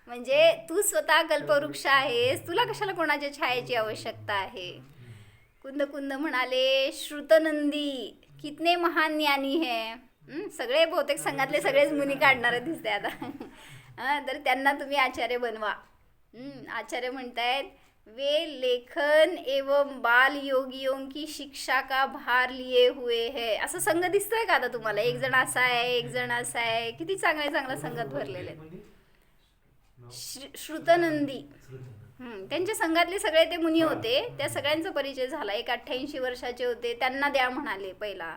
Speaker 1: म्हणजे तू स्वतः कल्पवृक्ष आहेस, तुला कशाला कोणाच्या छायेची आवश्यकता आहे. कुंद कुंद म्हणाले श्रुतनंदी कितने महान ज्ञानी है. सगळे बहुतेक संघातले सगळेच मुनी काढणारे दिसते आता. तर त्यांना तुम्ही आचार्य बनवा. आचार्य म्हणतायत वे लेखन एवं बाल योगियों की शिक्षा का भार लिए हुए है. असं संघ दिसतोय का आता तुम्हाला? एक जण असा आहे, एक जण असा आहे, किती चांगला संघात भरलेले आहेत. श्रुतनंदी त्यांच्या संघातले सगळे ते मुनी होते. त्या सगळ्यांचा परिचय झाला. एक 88 वर्षाचे होते, त्यांना द्या म्हणाले पहिला.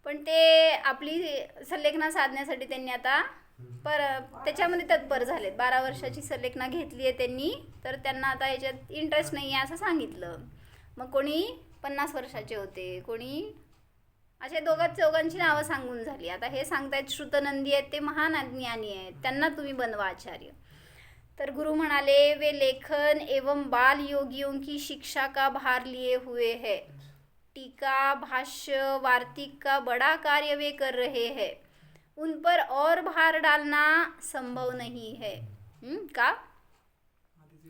Speaker 1: पण ते आपली संलेखना साधण्यासाठी त्यांनी आता त्याच्यामध्ये तत्पर झालेत. 12 वर्षाची संलेखना घेतली आहे त्यांनी, तर त्यांना आता ह्याच्यात इंटरेस्ट नाही आहे असं सांगितलं. मग कोणी 50 वर्षाचे होते, कोणी असे चौघांची नावं सांगून झाली. आता हे सांगतायत श्रुतनंदी आहेत, ते महान ज्ञानी आहेत, त्यांना तुम्ही बनवा आचार्य. तर गुरु म्हणाले वे लेखन एवं बाल योगियों की शिक्षा का भार लिए हुए है. टीका भाष्य वार्तिक का बड़ा कार्य वे कर रहे हैं. उन पर और भार डालना संभव नहीं है. का?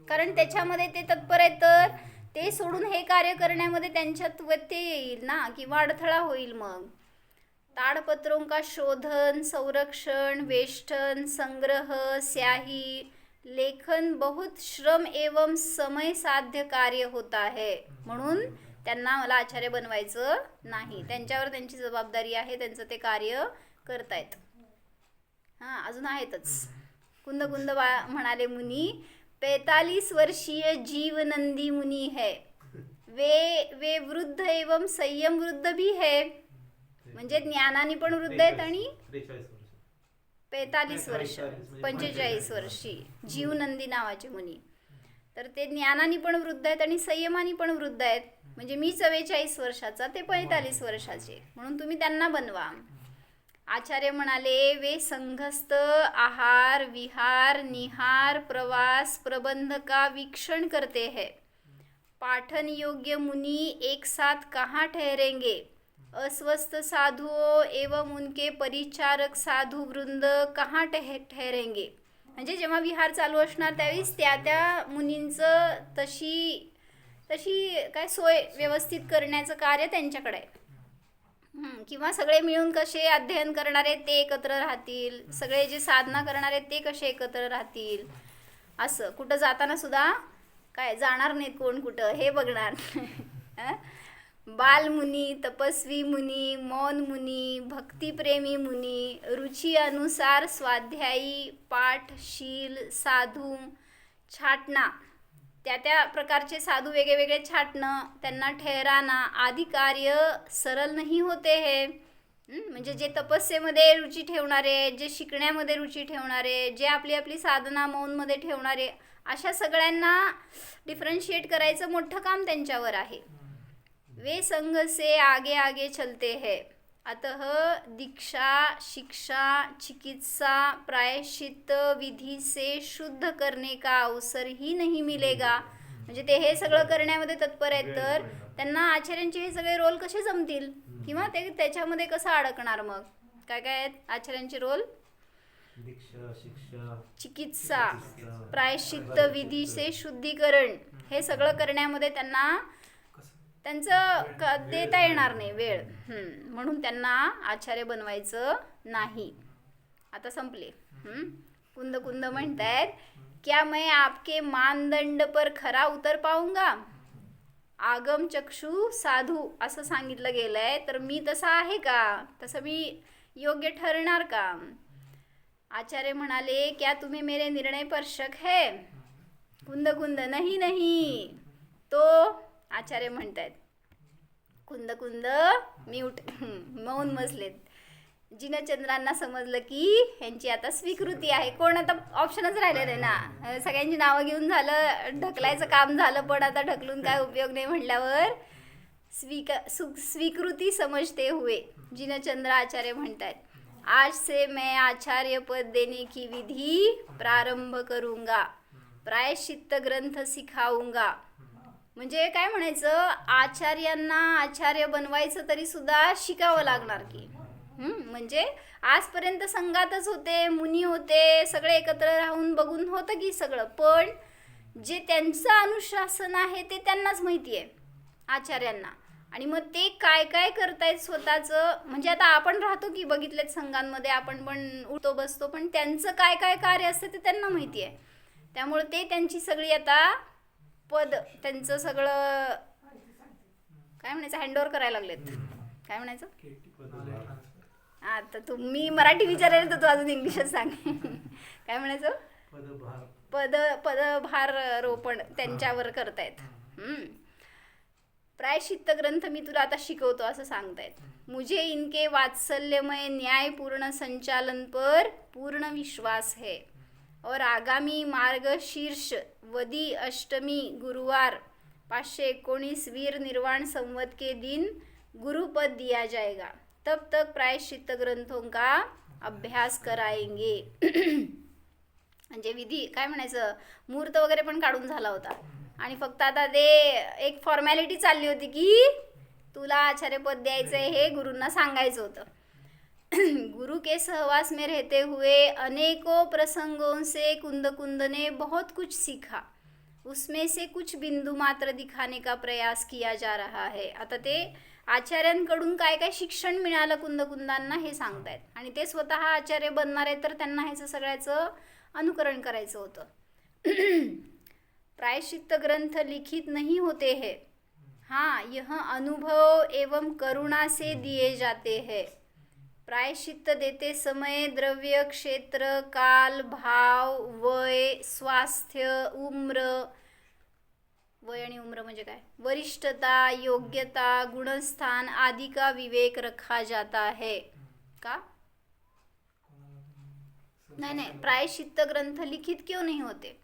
Speaker 1: कारण त्याच्यामध्ये ते तत्पर आहेत, तर ते सोडून हे कार्य करण्यामध्ये त्यांच्यात व्यत्यय येईल ना, किंवा अडथळा होईल. मग ताडपत्रों का शोधन, संरक्षण, वेष्टन, संग्रह, स्याही, लेखन बहुत श्रम एवं समय साध्य कार्य होता है. म्हणून त्यांना मला आचार्य बनवायचं नाही. त्यांच्यावर त्यांची जबाबदारी आहे, त्यांचं ते कार्य करतायत. हां, अजून आहेतच. कुंद कुंद म्हणाले मुनी 45 वर्षीय जीवनंदी मुनी है. वे वृद्ध एवं संयम वृद्ध भी है. म्हणजे ज्ञानाने पण वृद्ध आहेत आणि 45 वर्ष 45 वर्षी जीवनंदी नावाचे मुनी. तर ते ज्ञानाने पण वृद्ध आहेत आणि संयमाने पण वृद्ध आहेत. म्हणजे मी 44 वर्षाचा, ते 45 वर्षाचे, म्हणून तुम्ही त्यांना बनवा. आचार्य म्हणाले वे संघस्थ आहार विहार निहार प्रवास प्रबंध का वीक्षण करते हैं. पाठन योग्य मुनि एक साथ कहाँ ठहरेंगे. अस्वस्थ साधुओं एवं उनके परिचारक साधु वृंद कहाँ ठहरेंगे. म्हणजे जेव्हा विहार चालू असणार त्यावेळेस त्या मुनींचं तशी काय सोय व्यवस्थित करण्याचं कार्य त्यांच्याकडे आहे. किंवा सगळे मिळून कसे अध्ययन करणारे ते एकत्र राहतील, सगळे जे साधना करणारे ते कसे एकत्र राहतील, असं. कुठं जाताना सुद्धा काय जाणार नाहीत कोण कुठं हे बघणार. बालमुनी, तपस्वी मुनी, मौन मुनी, भक्तिप्रेमी मुनी, रुचि अनुसार स्वाध्यायी पाठशील साधू छाटना. त्या प्रकारचे साधू वेगळे छाटणं, त्यांना ठहराना आदि कार्य सरल नाही होते है. म्हणजे जे तपस्येमध्ये रुची ठेवणारे, जे शिकण्यामध्ये रुची ठेवणारे, जे आपली साधना मौनमध्ये ठेवणारे, अशा सगळ्यांना डिफरन्शिएट करायचं मोठं काम त्यांच्यावर आहे. वे संघ से आगे आगे चलते हैं. अतः दीक्षा शिक्षा चिकित्सा प्रायश्चित विधि से शुद्ध करने का अवसर ही नहीं मिलेगा. म्हणजे ते हे सगळं करण्यामध्ये तत्पर आहेत, तर त्यांना आचार्यांचे हे सगळे रोल कसे जमतील किंवा ते त्याच्यामध्ये कसं अडकणार. मग काय काय आहेत आचार्यांचे रोल?
Speaker 2: दीक्षा, शिक्षा,
Speaker 1: चिकित्सा, प्रायश्चित्त, विधीचे शुद्धीकरण, हे सगळं करण्यामध्ये त्यांना त्यांचं देता येणार नाही वेळ. म्हणून त्यांना आचार्य बनवायचं नाही. आता संपले. कुंद कुंद म्हणतायत, क्या मैं आपके मानदंड पर खरा उतर पाऊंगा? आगम चक्षु साधू असं सांगितलं गेलंय, तर मी तसा आहे का? तसं मी योग्य ठरणार का? आचार्य म्हणाले, क्या तुम्हें मेरे निर्णय पर शक है? कुंद कुंद नहीं नहीं. तो आचार्य म्हणतायत. कुंद कुंद म्यूट, मौन बसलेत. जिनचंद्रांना समजलं की ह्यांची आता स्वीकृती आहे. कोण आता ऑप्शनच राहिलेलं ना, सगळ्यांची नावं घेऊन झालं, ढकलायचं काम झालं, पण आता ढकलून काय उपयोग नाही म्हटल्यावर स्वीकृती समजते हुए जिनचंद्र आचार्य म्हणतायत, आज से मैं आचार्य पद देने की विधि प्रारंभ करूंगा, प्रायश्चित्त ग्रंथ सिखाऊंगा. म्हणजे काय म्हणायचं, आचार्यांना आचार्य बनवायचं तरी सुद्धा शिकावं लागणार की. म्हणजे आजपर्यंत संघातच होते, मुनी होते, सगळे एकत्र राहून बघून होतं की सगळं, पण जे त्यांचं अनुशासन आहे ते त्यांनाच माहिती आहे आचार्यांना. आणि मग ते काय काय करतायत स्वतःचं, म्हणजे आता आपण राहतो की बघितलेत संघांमध्ये, आपण पण उठतो बसतो, पण त्यांचं काय काय कार्य असतं ते त्यांना माहिती आहे. त्यामुळे ते त्यांची सगळी आता पद, त्यांचं सगळं काय म्हणायचं हँडओव्हर करायला लागलेत. काय म्हणायचं, आता तुम्ही मराठी विचारायला तर तू अजून इंग्लिशच सांग. काय म्हणायचं, पदभार रोपण त्यांच्यावर करतायत. प्रायश्चित्त ग्रंथ मी तुला आता शिकवतो असं सांगतायत. मुझे इनके वात्सल्यमय न्यायपूर्ण संचालन पर पूर्ण विश्वास है और आगामी मार्गशीर्ष वदी अष्टमी गुरुवार 519 वीर निर्वाण संवत के दिन गुरुपद दिया जाएगा, तब तक प्रायश्चित्त ग्रंथों का अभ्यास कराएंगे. म्हणजे विधी काय म्हणायचं, मुहूर्त वगैरे पण काढून झाला होता आणि फक्त आता ते एक फॉर्मॅलिटी चालली होती की तुला आचार्यपद द्यायचं आहे हे गुरूंना सांगायचं होतं. गुरु के सहवास में रहते हुए अनेकों प्रसंगों से कुंद कुंद ने बहुत कुछ सीखा, उसमें से कुछ बिंदु मात्र दिखाने का प्रयास किया जा रहा है. आता ते आचार्यांकडून काय काय शिक्षण मिळालं कुंद कुंदांना हे सांगतायत, आणि ते स्वतः आचार्य बनणार आहेत, तर त्यांना ह्याचं सगळ्याचं अनुकरण करायचं होतं. प्रायश्चित्त ग्रंथ लिखित नहीं होते हैं, हाँ यह अनुभव एवं करुणा से दिए जाते हैं. प्रायश्चित्त देते समय द्रव्य, क्षेत्र, काल, भाव, वय, स्वास्थ्य, उम्र, वय आणि उम्र म्हणजे काय, वरिष्ठता, योग्यता, गुणस्थान आदि का विवेक रखा जाता है. का नहीं, प्रायश्चित्त ग्रंथ लिखित क्यों नहीं होते?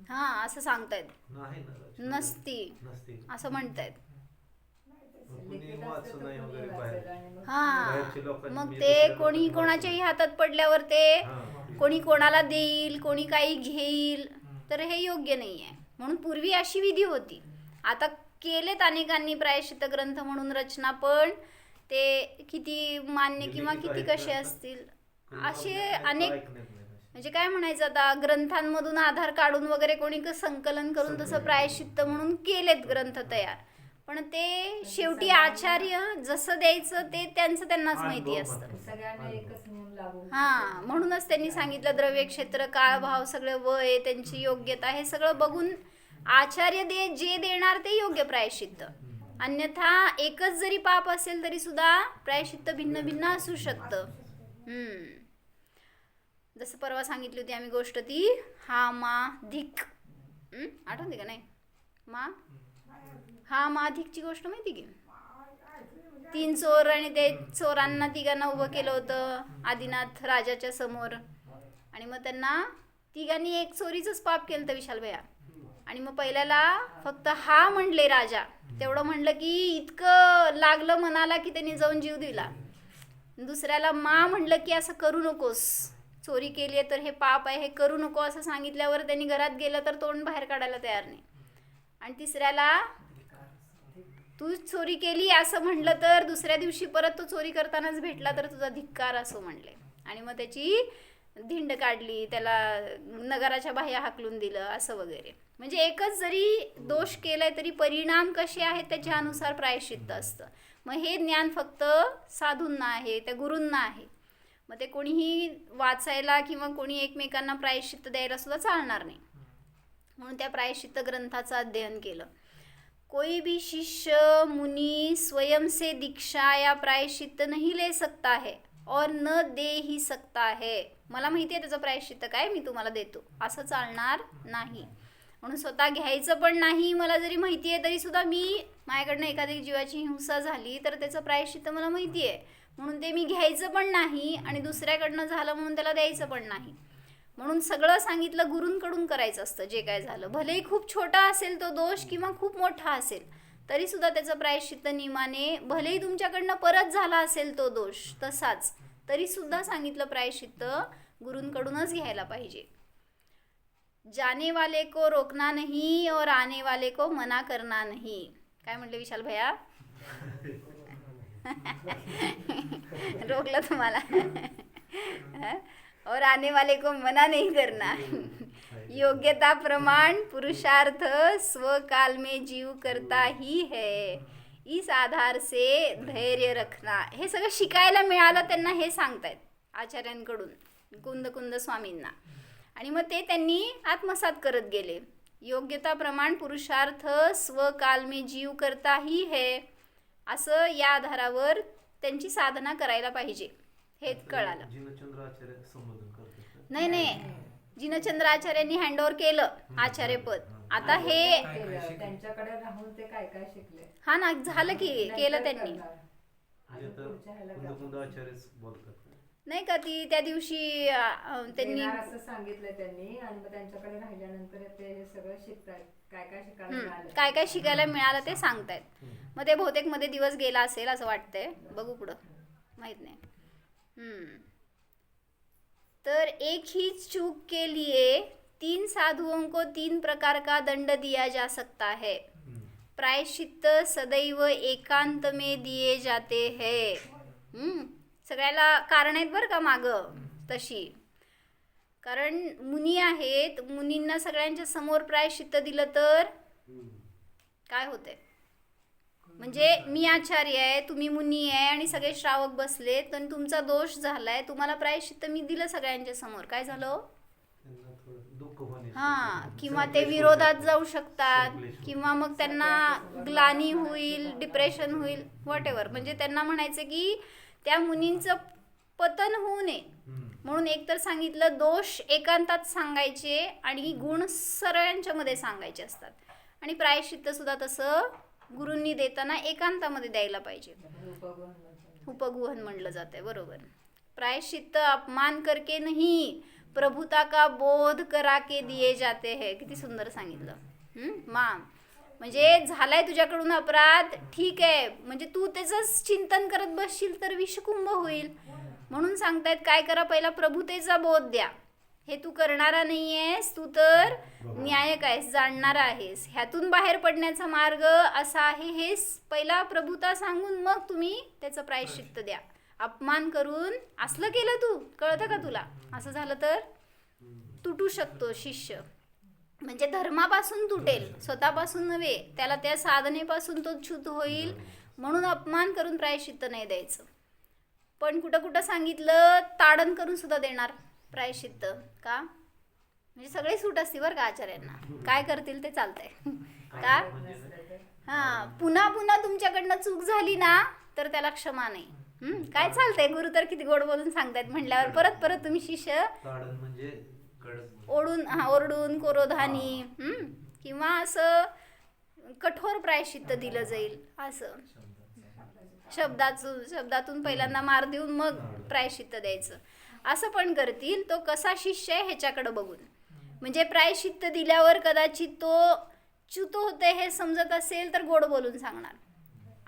Speaker 1: हाँ असं सांगतायत, नसती असं म्हणतायत. हा मग ते कोणी कोणाच्याही हातात पडल्यावर ते कोणी कोणाला देईल, कोणी काही घेईल, तर हे योग्य नाही आहे. म्हणून पूर्वी अशी विधी होती. आता केलेत अनेकांनी प्रायश्चित्त ग्रंथ म्हणून रचना, पण ते किती मान्य किंवा किती कसे असतील असे अनेक, म्हणजे काय म्हणायचं, आता ग्रंथांमधून आधार काढून वगैरे कोणी संकलन करून तसं प्रायश्चित्त म्हणून केलेत ग्रंथ तयार, पण ते शेवटी आचार्य जसं द्यायचं ते त्यांचं त्यांनाच माहिती असतं. हां म्हणूनच त्यांनी सांगितलं द्रव्य, क्षेत्र, काळ, भाव, सगळं वय, त्यांची योग्यता, हे सगळं बघून आचार्य जे देणार ते योग्य प्रायश्चित्त. अन्यथा एकच जरी पाप असेल तरी सुद्धा प्रायश्चित्त भिन्न भिन्न असू शकतं. जसं परवा सांगितली होती आम्ही गोष्ट ती हा मा धिक, आठवते का नाही, हा मा धिकची गोष्ट माहिती की, 3 चोर आणि ते चोरांना तिघांना उभं केलं होतं आदिनाथ राजाच्या समोर, आणि मग त्यांना तिघांनी एक चोरीचंच पाप केलं तर विशाल भैया, आणि मग पहिल्याला फक्त हा म्हणले राजा, तेवढं म्हणलं की इतकं लागलं मनाला की त्यांनी जाऊन जीव दिला. दुसऱ्याला मा म्हणलं की असं करू नकोस, चोरी केली आहे तर हे पाप आहे, हे करू नको असं सांगितल्यावर त्यांनी घरात गेलं तर तोंड बाहेर काढायला तयार नाही. आणि तिसऱ्याला तू चोरी केली असं म्हणलं तर दुसऱ्या दिवशी परत तो चोरी करतानाच भेटला तर तुझा धिक्कार असं म्हणले. आणि मग त्याची धिंड काढली, त्याला नगराच्या बाहेर हाकलून दिलं असं वगैरे. म्हणजे एकच जरी दोष केलाय तरी परिणाम कसे आहेत त्याच्यानुसार प्रायश्चित्त असतं. मग हे ज्ञान फक्त साधूंना आहे, त्या गुरूंना आहे. मग ते कोणीही वाचायला किंवा कोणी एकमेकांना प्रायश्चित्त द्यायला सुद्धा चालणार नाही. म्हणून त्या प्रायश्चित्त ग्रंथाचं अध्ययन केलं. कोई भी शिष्य मुनि स्वयं से दीक्षा या प्रायश्चित्त नहीं ले सकता है और न दे ही सकता है. मला माहिती आहे त्याचं प्रायश्चित्त काय, मी तुम्हाला देतो असं चालणार नाही. म्हणून स्वतः घ्यायचं पण नाही. मला जरी माहिती आहे तरी सुद्धा माझ्याकडनं एखादी जीवाची हिंसा झाली तर त्याचं प्रायश्चित्त मला माहिती आहे म्हणून ते मी घ्यायचं पण नाही आणि दुसऱ्याकडनं झालं म्हणून त्याला द्यायचं पण नाही. म्हणून सगळं सांगितलं गुरूंकडून करायचं असतं. जे काय झालं भलेही खूप छोटा असेल तो दोष किंवा खूप मोठा असेल तरी सुद्धा त्याचं प्रायश्चित्त नियमाने, भलेही तुमच्याकडनं परत झाला असेल तो दोष तसाच तरी सुद्धा सांगितलं प्रायश्चित्त गुरूंकडूनच घ्यायला पाहिजे. जाने वाले को रोकना नहीं और आने वाले को मना करना नहीं. काय म्हटले विशाल भैया? रोकलं तुम्हाला. और आने वाले को मना नहीं करना. योग्यता प्रमाण पुरुषार्थ स्वकाल में जीव करता ही है, इस आधार से धैर्य रखना. हे सगळं शिकायला मिळालं त्यांना, हे सांगतायत आचार्यांकडून कुंद स्वामींना. आणि मग ते त्यांनी आत्मसात करत गेले. योग्यता प्रमाण पुरुषार्थ स्वकाल में जीव करता ही है असं या आधारावर त्यांची साधना करायला पाहिजे हे कळालं. नाही जिनचंद्राचार्यांनी हँडओव्हर केलं आचार्यपद. आता हे
Speaker 3: त्यांच्याकडे राहून ते काय काय शिकले.
Speaker 1: हा ना, झालं की केलं त्यांनी. नाही का ती त्या दिवशी त्यांनी
Speaker 3: असं सांगितलं त्यांनी आणि मग त्यांच्याकडे राहिल्यानंतर ते हे सगळं शिकतायत. काय काय शिकायला मिळालं,
Speaker 1: काय काय शिकायला मिळालं ते सांगतायत. मग ते बहुतेक मध्ये दिवस गेला असेल असं वाटतंय, बघू पुढं, माहित नाही. तर एक ही चूक के लिए 3 साधुओं को 3 प्रकार का दंड दिया जा सकता है. प्रायश्चित्त सदैव एकांत में दिए जाते हैं. सगळ्याला कारण आहेत बरं का मागं तशी. कारण मुनी आहेत, मुनींना सगळ्यांच्या समोर प्रायश्चित्त दिलं तर काय होते. म्हणजे मी आचार्य आहे, तुम्ही मुनी आहे आणि सगळे श्रावक बसले तर तुमचा दोष झालाय, तुम्हाला प्रायश्चित्त मी दिलं सगळ्यांच्या समोर, काय झालं. किंवा ते विरोधात जाऊ शकतात किंवा मग त्यांना ग्लानी होईल, डिप्रेशन होईल, व्हॉट एव्हर. म्हणजे त्यांना म्हणायचं की त्या मुनींचं पतन होऊ नये म्हणून एकतर सांगितलं दोष एकांतात सांगायचे आणि गुण सगळ्यांच्या मध्ये सांगायचे असतात. आणि प्रायश्चित्त सुद्धा तसं गुरूंनी देताना एकांतामध्ये द्यायला पाहिजे. उपगुहन म्हणलं जातंय, बरोबर. प्रायश्चित्त अपमान करके नहीं, प्रभुता का बोध करा के दिए जाते हैं. किती सुंदर सांगितलं. म्हणजे झालाय तुझ्याकडून अपराध, ठीक आहे, म्हणजे तू त्याचंच चिंतन करत बसशील तर विषकुंभ होईल. म्हणून सांगतायत काय करा, पहिला प्रभुतेचा बोध द्या. हे तू करणारा नाही आहेस, तू तर न्यायक आहेस, जाणणारा आहेस. ह्यातून बाहेर पडण्याचा मार्ग असा आहे, हे पहिला प्रभुता सांगून मग तुम्ही त्याचं प्रायश्चित्त द्या. अपमान करून असलं केलं तू, कळतं का तुला, असं झालं तर तुटू शकतो शिष्य. म्हणजे धर्मापासून तुटेल, स्वतःपासून नव्हे, त्याला त्या साधनेपासून तो च्युत होईल. म्हणून अपमान करून प्रायश्चित्त नाही द्यायचं. पण कुठं कुठं सांगितलं ताडण करून सुद्धा देणार प्रायश्चित्त. का, म्हणजे सगळे सूट असते बरं का आचार्यांना, काय करतील ते चालतंय. का पुन्हा पुन्हा तुमच्याकडनं चूक झाली ना तर त्याला क्षमा नाही. काय चालतंय, गुरु तर किती गोड बोलून सांगतायत म्हटल्यावर परत परत तुम्ही शिष्य ओरडून कोरोधानी किंवा असं कठोर प्रायश्चित्त दिलं जाईल. असं शब्दातून पहिल्यांदा मार देऊन मग प्रायश्चित्त द्यायचं असं पण करतील. तो कसा शिष्य आहे ह्याच्याकडे बघून. म्हणजे प्रायश्चित्त दिल्यावर कदाचित तो च्युत होते हे समजत असेल तर गोड बोलून सांगणार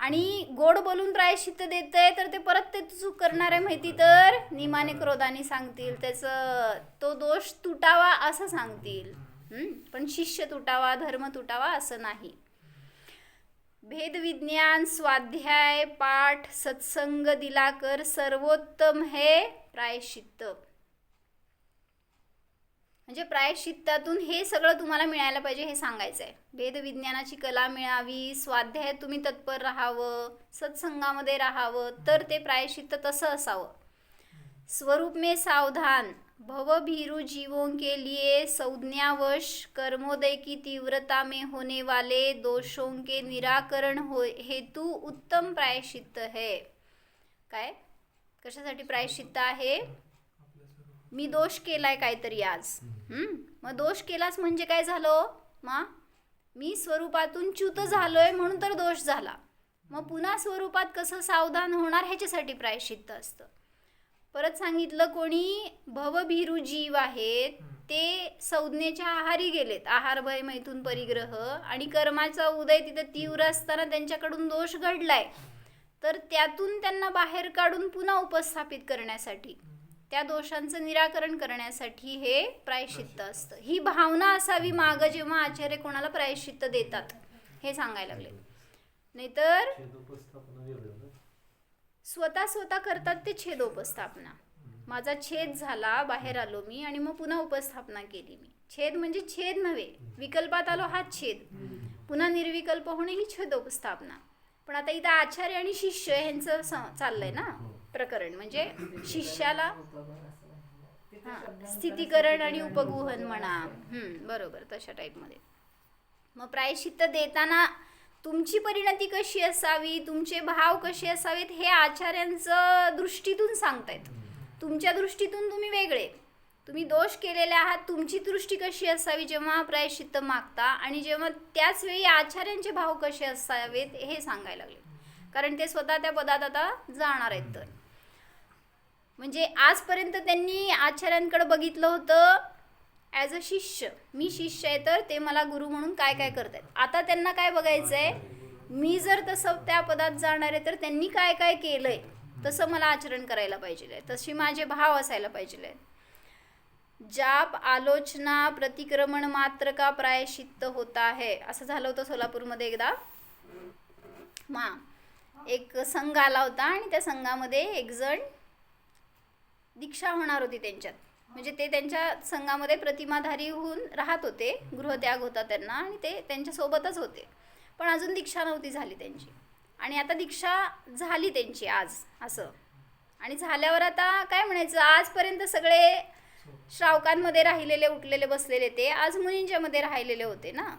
Speaker 1: आणि गोड बोलून प्रायश्चित्त देतंय तर ते परत ते चूक करणार आहे माहिती तर निमाने क्रोधाने सांगतील, त्याचं तो दोष तुटावा असं सांगतील. पण शिष्य तुटावा, धर्म तुटावा असं नाही. भेद विज्ञान, स्वाध्याय, पाठ, सत्संग दिला कर, सर्वोत्तम हे प्रायश्चित्त. म्हणजे प्रायश्चित्तातून हे सगळं तुम्हाला मिळायला पाहिजे हे सांगायचं आहे. भेदविज्ञानाची कला मिळावी, स्वाध्यायात तुम्ही तत्पर राहावं, सत्संगामध्ये राहावं, तर ते प्रायश्चित्त तसं असावं. स्वरूप में सावधान, भवभीरु जीवों के लिए संज्ञावश, कर्मोदय की तीव्रता में होने वाले दोषों के निराकरण हेतु उत्तम प्रायश्चित्त है. काय कशासाठी प्रायश्चित्त आहे? मी दोष केलाय काहीतरी आज, मग दोष केलाच म्हणजे काय झालं? मग मी स्वरूपातून च्युत झालोय म्हणून तर दोष झाला. मग पुन्हा स्वरूपात कसं सावधान होणार ह्याच्यासाठी प्रायश्चित्त असतं. परत सांगितलं, कोणी भवभीरू जीव आहेत ते संज्ञेच्या आहारी गेलेत, आहार भय मैथून परिग्रह, आणि कर्माचा उदय तिथं तीव्र असताना त्यांच्याकडून दोष घडलाय, तर त्यातून त्यांना बाहेर काढून पुन्हा उपस्थापित करण्यासाठी, त्या दोषांचं निराकरण करण्यासाठी हे प्रायश्चित्त असतं. ही भावना असावी मागं जेव्हा आचार्य कोणाला प्रायश्चित्त देतात हे सांगायला लागले. नाहीतर स्वतः करतात ते छेदोपस्थापना. माझा छेद झाला, बाहेर आलो मी आणि मग पुन्हा उपस्थापना केली मी. छेद म्हणजे छेद नव्हे, विकल्पात आलो हा छेद, पुन्हा निर्विकल्प होणे ही छेदोपस्थापना. पण आता इथं आचार्य आणि शिष्य ह्यांचं चाललंय ना प्रकरण, म्हणजे शिष्याला स्थितीकरण आणि उपगुहन म्हणा, बरोबर तशा टाईपमध्ये. मग प्रायश्चित्त देताना तुमची परिणती कशी असावी, तुमचे भाव कसे असावेत हे आचार्यांचं दृष्टीतून सांगतायत. तुमच्या दृष्टीतून तुम्ही वेगळे, तुम्ही दोष केलेले आहात, तुमची दृष्टी कशी असावी जेव्हा प्रायश्चित्त मागता, आणि जेव्हा त्याच वेळी आचार्यांचे भाव कसे असावेत हे सांगायला लागले. कारण ते स्वतः त्या पदात आता जाणार आहेत. तर म्हणजे आजपर्यंत त्यांनी आचार्यांकडे बघितलं होतं ॲज अ शिष्य, मी शिष्य आहे तर ते मला गुरु म्हणून काय काय करतायत. आता त्यांना काय बघायचं आहे, मी जर तसं त्या पदात जाणार आहे तर त्यांनी काय काय केलंय तसं मला आचरण करायला पाहिजे, तशी माझे भाव असायला पाहिजे. जाप आलोचना प्रतिक्रमण मात्र का प्रायश्चित्त होता है, असं झालं होतं सोलापूरमध्ये एकदा. एक संघ आला होता आणि त्या संघामध्ये एक जण दीक्षा होणार होती त्यांच्यात, म्हणजे ते त्यांच्या संघामध्ये प्रतिमाधारी होऊन राहत होते, गृहत्याग होता त्यांना आणि ते त्यांच्यासोबतच होते, पण अजून दीक्षा नव्हती झाली त्यांची. आणि आता दीक्षा झाली त्यांची आज असं, आणि झाल्यावर आता काय म्हणायचं, आजपर्यंत सगळे श्रावकांमध्ये राहिलेले उठलेले बसलेले ते आज मुनींच्यामध्ये राहिलेले होते ना,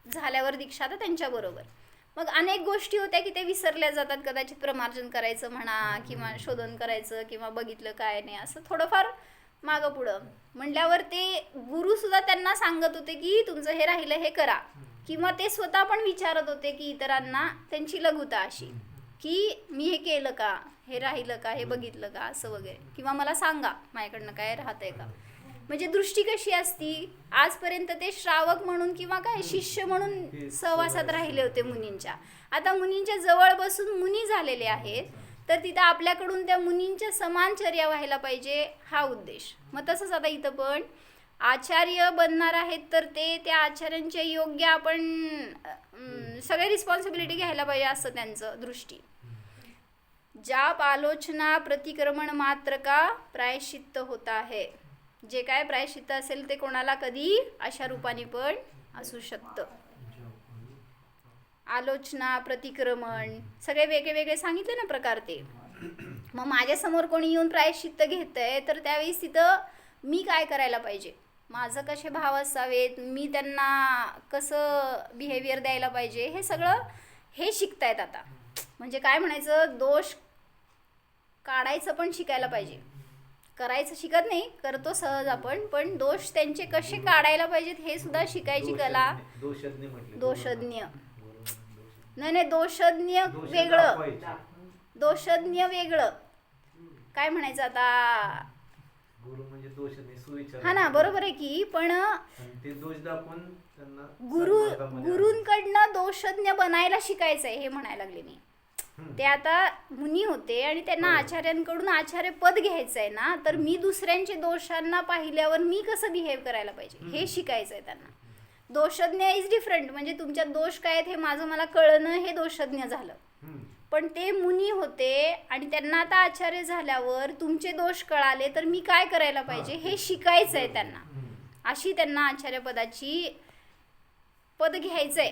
Speaker 1: झाल्यावर दीक्षा तर त्यांच्याबरोबर. मग अनेक गोष्टी होत्या की ते विसरल्या जातात, कदाचित प्रमार्जन करायचं म्हणा किंवा शोधन करायचं किंवा बघितलं काय नाही असं थोडंफार मागं पुढं म्हटल्यावर ते गुरुसुद्धा त्यांना सांगत होते की तुमचं हे राहिलं हे करा, किंवा ते स्वतः पण विचारत होते की इतरांना त्यांची लघुता अशी की मी हे केलं का, हे राहिलं का, हे बघितलं का असं वगैरे, किंवा मला सांगा माझ्याकडनं काय राहतंय का. म्हणजे दृष्टी कशी असती, आजपर्यंत ते श्रावक म्हणून किंवा काय शिष्य म्हणून सहवासात राहिले होते मुनींच्या, आता मुनींच्या जवळ बसून मुनी झालेले आहेत, तर तिथं आपल्याकडून त्या मुनींच्या समान चर्या व्हायला पाहिजे हा उद्देश. मग तसंच आता इथं पण आचार्य बनणार आहेत तर ते त्या आचार्यांच्या योग्य आपण सगळे रिस्पॉन्सिबिलिटी घ्यायला पाहिजे असं त्यांचं दृष्टी. जाप आलोचना प्रतिक्रमण मात्र का प्रायश्चित्त होता है, जे काय प्रायश्चित्त असेल ते कोणाला कधी अशा रूपाने पण असू शकतं. आलोचना प्रतिक्रमण सगळे वेगळे वेगळे सांगितले ना प्रकार ते. मग माझ्यासमोर कोणी येऊन प्रायश्चित्त घेतंय तर त्यावेळेस तिथं मी काय करायला पाहिजे, माझं कसे भाव असावेत, मी त्यांना कसं बिहेवियर द्यायला पाहिजे, हे सगळं हे शिकतायत आता. म्हणजे काय म्हणायचं, दोष काढायचं पण शिकायला पाहिजे, करायचं शिकत नाही, करतो सहज आपण, पण दोष त्यांचे कसे काढायला पाहिजेत हे सुद्धा शिकायची कला. दोषज्ञ नाही, दोषज्ञ वेगळं, दोषज्ञ वेगळं. काय म्हणायचं आता,
Speaker 2: गुरु म्हणजे दोष नाही, सुविचार.
Speaker 1: हा ना, बरोबर आहे की, पण
Speaker 2: आणि ते दोष दाखवून त्यांना सन्मार्गामध्ये
Speaker 1: गुरूंकडनं दोषज्ञ बनायला शिकायचंय हे म्हणायला लागले मी.
Speaker 2: हम्म.
Speaker 1: ते आता मुनी होते आणि त्यांना
Speaker 2: बरोबर.
Speaker 1: आचार्यांकडून आचार्य पद घ्यायचंय ना, तर मी दुसऱ्यांचे दोषांना पाहिल्यावर मी कसं बिहेव करायला पाहिजे हे शिकायचंय त्यांना. दोषज्ञ इज डिफरंट, म्हणजे तुमच्यात दोष काय आहेत हे माझं मला कळणं हे दोषज्ञ झालं.
Speaker 2: हम्म.
Speaker 1: पण ते मुनी होते आणि त्यांना आता आचार्य झाल्यावर तुमचे दोष कळाले तर मी काय करायला पाहिजे हे शिकायचंय त्यांना. अशी त्यांना आचार्य पदाची पद घ्यायचंय.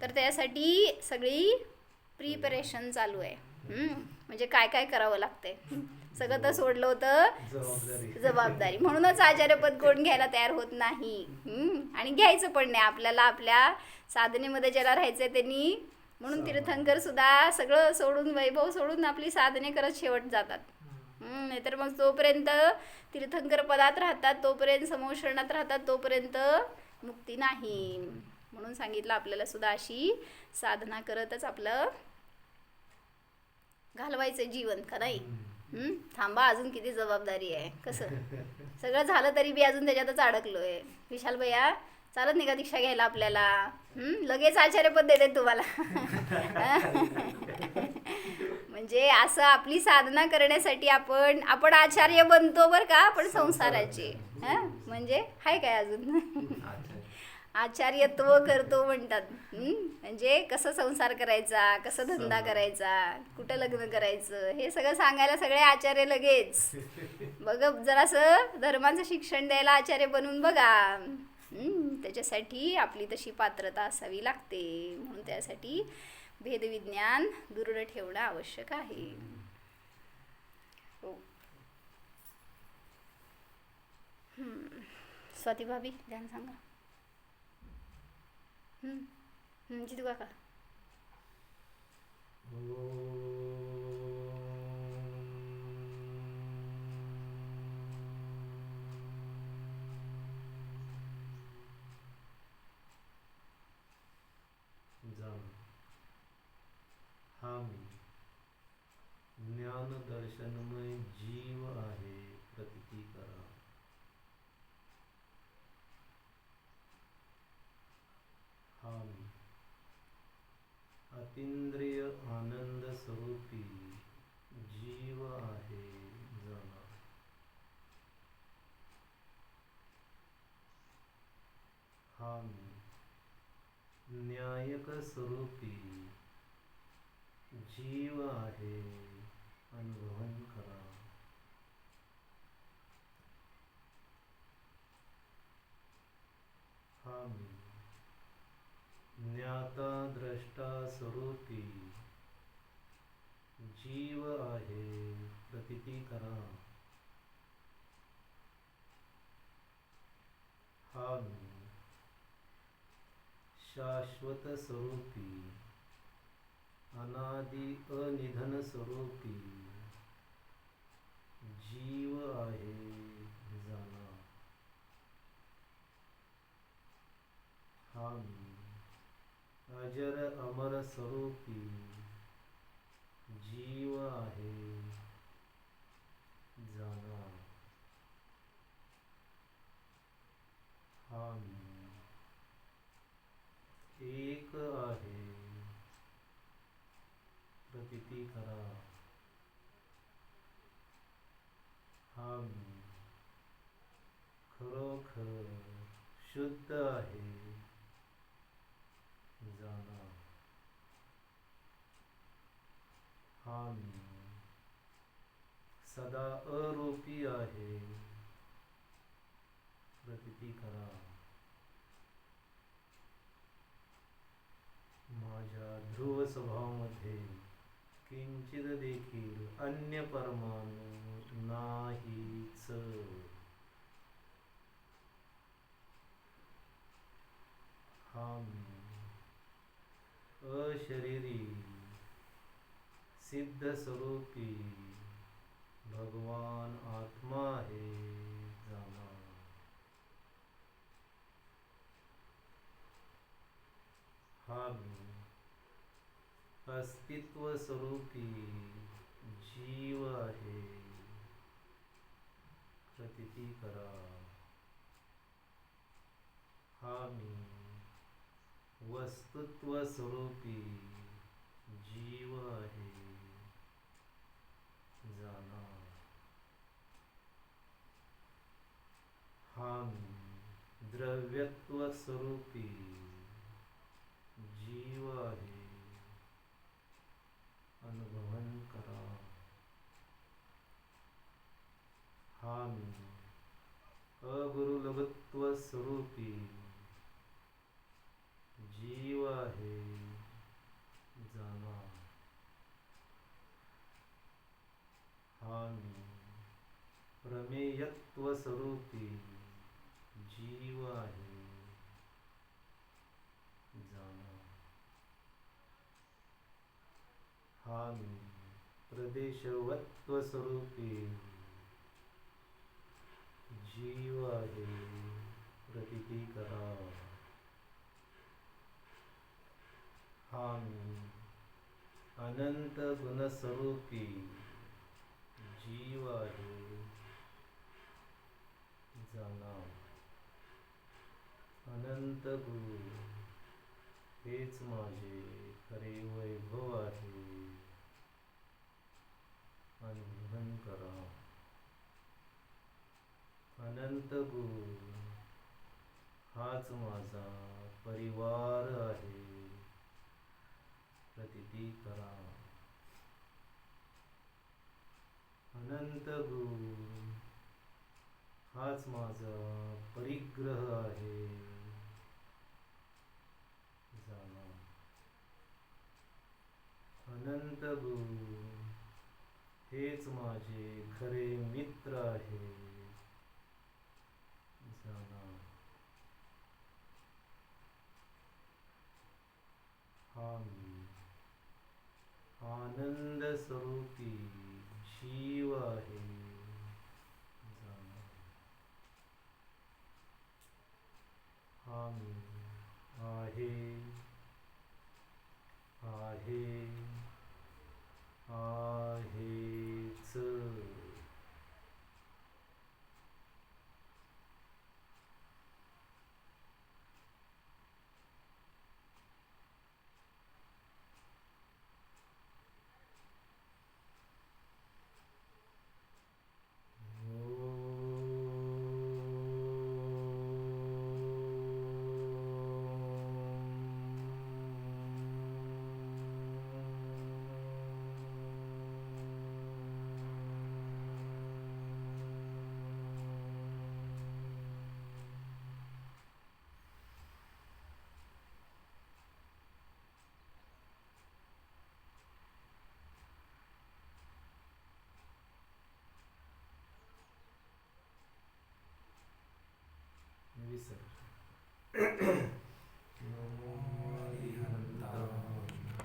Speaker 1: तर त्यासाठी सगळी प्रिपरेशन चालू आहे. म्हणजे काय काय करावं लागतंय सगळं तर सोडलं होतं जबाबदारी. म्हणूनच आचार्यपद कोण घ्यायला तयार होत नाही. आणि घ्यायचं पण नाही आपल्याला. आपल्या साधनेमध्ये ज्याला राहायचंय त्यांनी, म्हणून तीर्थंकर सुद्धा सगळं सोडून, वैभव सोडून आपली साधने करत शेवट जातात. नाहीतर मग जोपर्यंत तीर्थंकर पदात राहतात, तोपर्यंत समोशरणात राहतात, तोपर्यंत मुक्ती नाही. म्हणून सांगितलं आपल्याला सुद्धा अशी साधना करतच आपलं घालवायचं जीवन, का नाही? थांबा, अजून किती जबाबदारी आहे. कसं सगळं झालं तरी बी अजून त्याच्यातच अडकलोय. विशाल भैया, चालत नाही का दीक्षा घ्यायला आपल्याला? लगेच आचार्यपद देते तुम्हाला. म्हणजे असं आपली साधना करण्यासाठी आपण आचार्य बनतो बरं का, आपण संसाराचे. म्हणजे हाय काय अजून आचार्यत्व करतो म्हणतात. म्हणजे कसं संसार करायचा, कसं धंदा करायचा, कुठं लग्न करायचं, हे सगळं सांगायला सगळे आचार्य लगेच. बघ जरासं धर्माचं शिक्षण द्यायला आचार्य बनून बघा. त्याच्यासाठी आपली तशी पात्रता असावी लागते. म्हणून त्यासाठी भेदविज्ञान दृढ ठेवणं आवश्यक आहे. हो. स्वाती भाभी ध्यान सांगा. जितू काका.
Speaker 2: हा मी ज्ञान दर्शनमय जीव आहे, प्रतीती करा. हा मी अतींद्रिय आनंद स्वरूपी जीव आहे, जाणा. हा मी न्यायक स्वरूपी जीव आहे, अनुभवन करा. हा मी ज्ञाता द्रष्टा स्वरूपी जीव आहे, प्रतीती करा. हा मी शाश्वत स्वरूपी अनादि अनिधन स्वरूपी जीव आहे, जाणा. हा मी अजर अमर स्वरूपी जीव आहे, जाणा. हा मी एक आहे, प्रतीती करा. हा मी खरोखर शुद्ध आहे, जाणा. हा मी सदा अरूपी आहे, प्रतीती करा. माझ्या ध्रुव स्वभावामध्ये किंचित देखील अन्य परमाणु नाहीच. हा मी अशरीरी सिद्ध स्वरूपी भगवान आत्मा आहे, जाणा. हा मी अस्तित्व स्वरूपी जीव आहे, प्रतीती करा. हा मी वस्तुत्व स्वरूपी जीव आहे. जाणा. हा मी द्रव्यत्व स्वरूपी जीव आहे. अनुभवन करा. हा मी अगुरुलघुत्व स्वरूपी जीव आहे. जाणा. हा मी प्रमेयत्व स्वरूपी जीव आहे. जाणा. हा मी प्रदेशवत्व स्वरूपी जीव आहे. प्रतीती करा. हा मी अनंत गुणस्वरूपी जीव आहे. जाणा. अनंत गुण हेच माझे खरे वैभव आहे. अनुभवन करा. अनंत गुण हाच माझा परिवार आहे. प्रतीती करा. अनंत गुण हाच माझा परिग्रह आहे. जाणा. अनंत गुण हेच माझे खरे मित्र आहे. जाणा. हा मी आनंद स्वरूपी जीव आहे. जाणा. हा मी आहे. आहेच.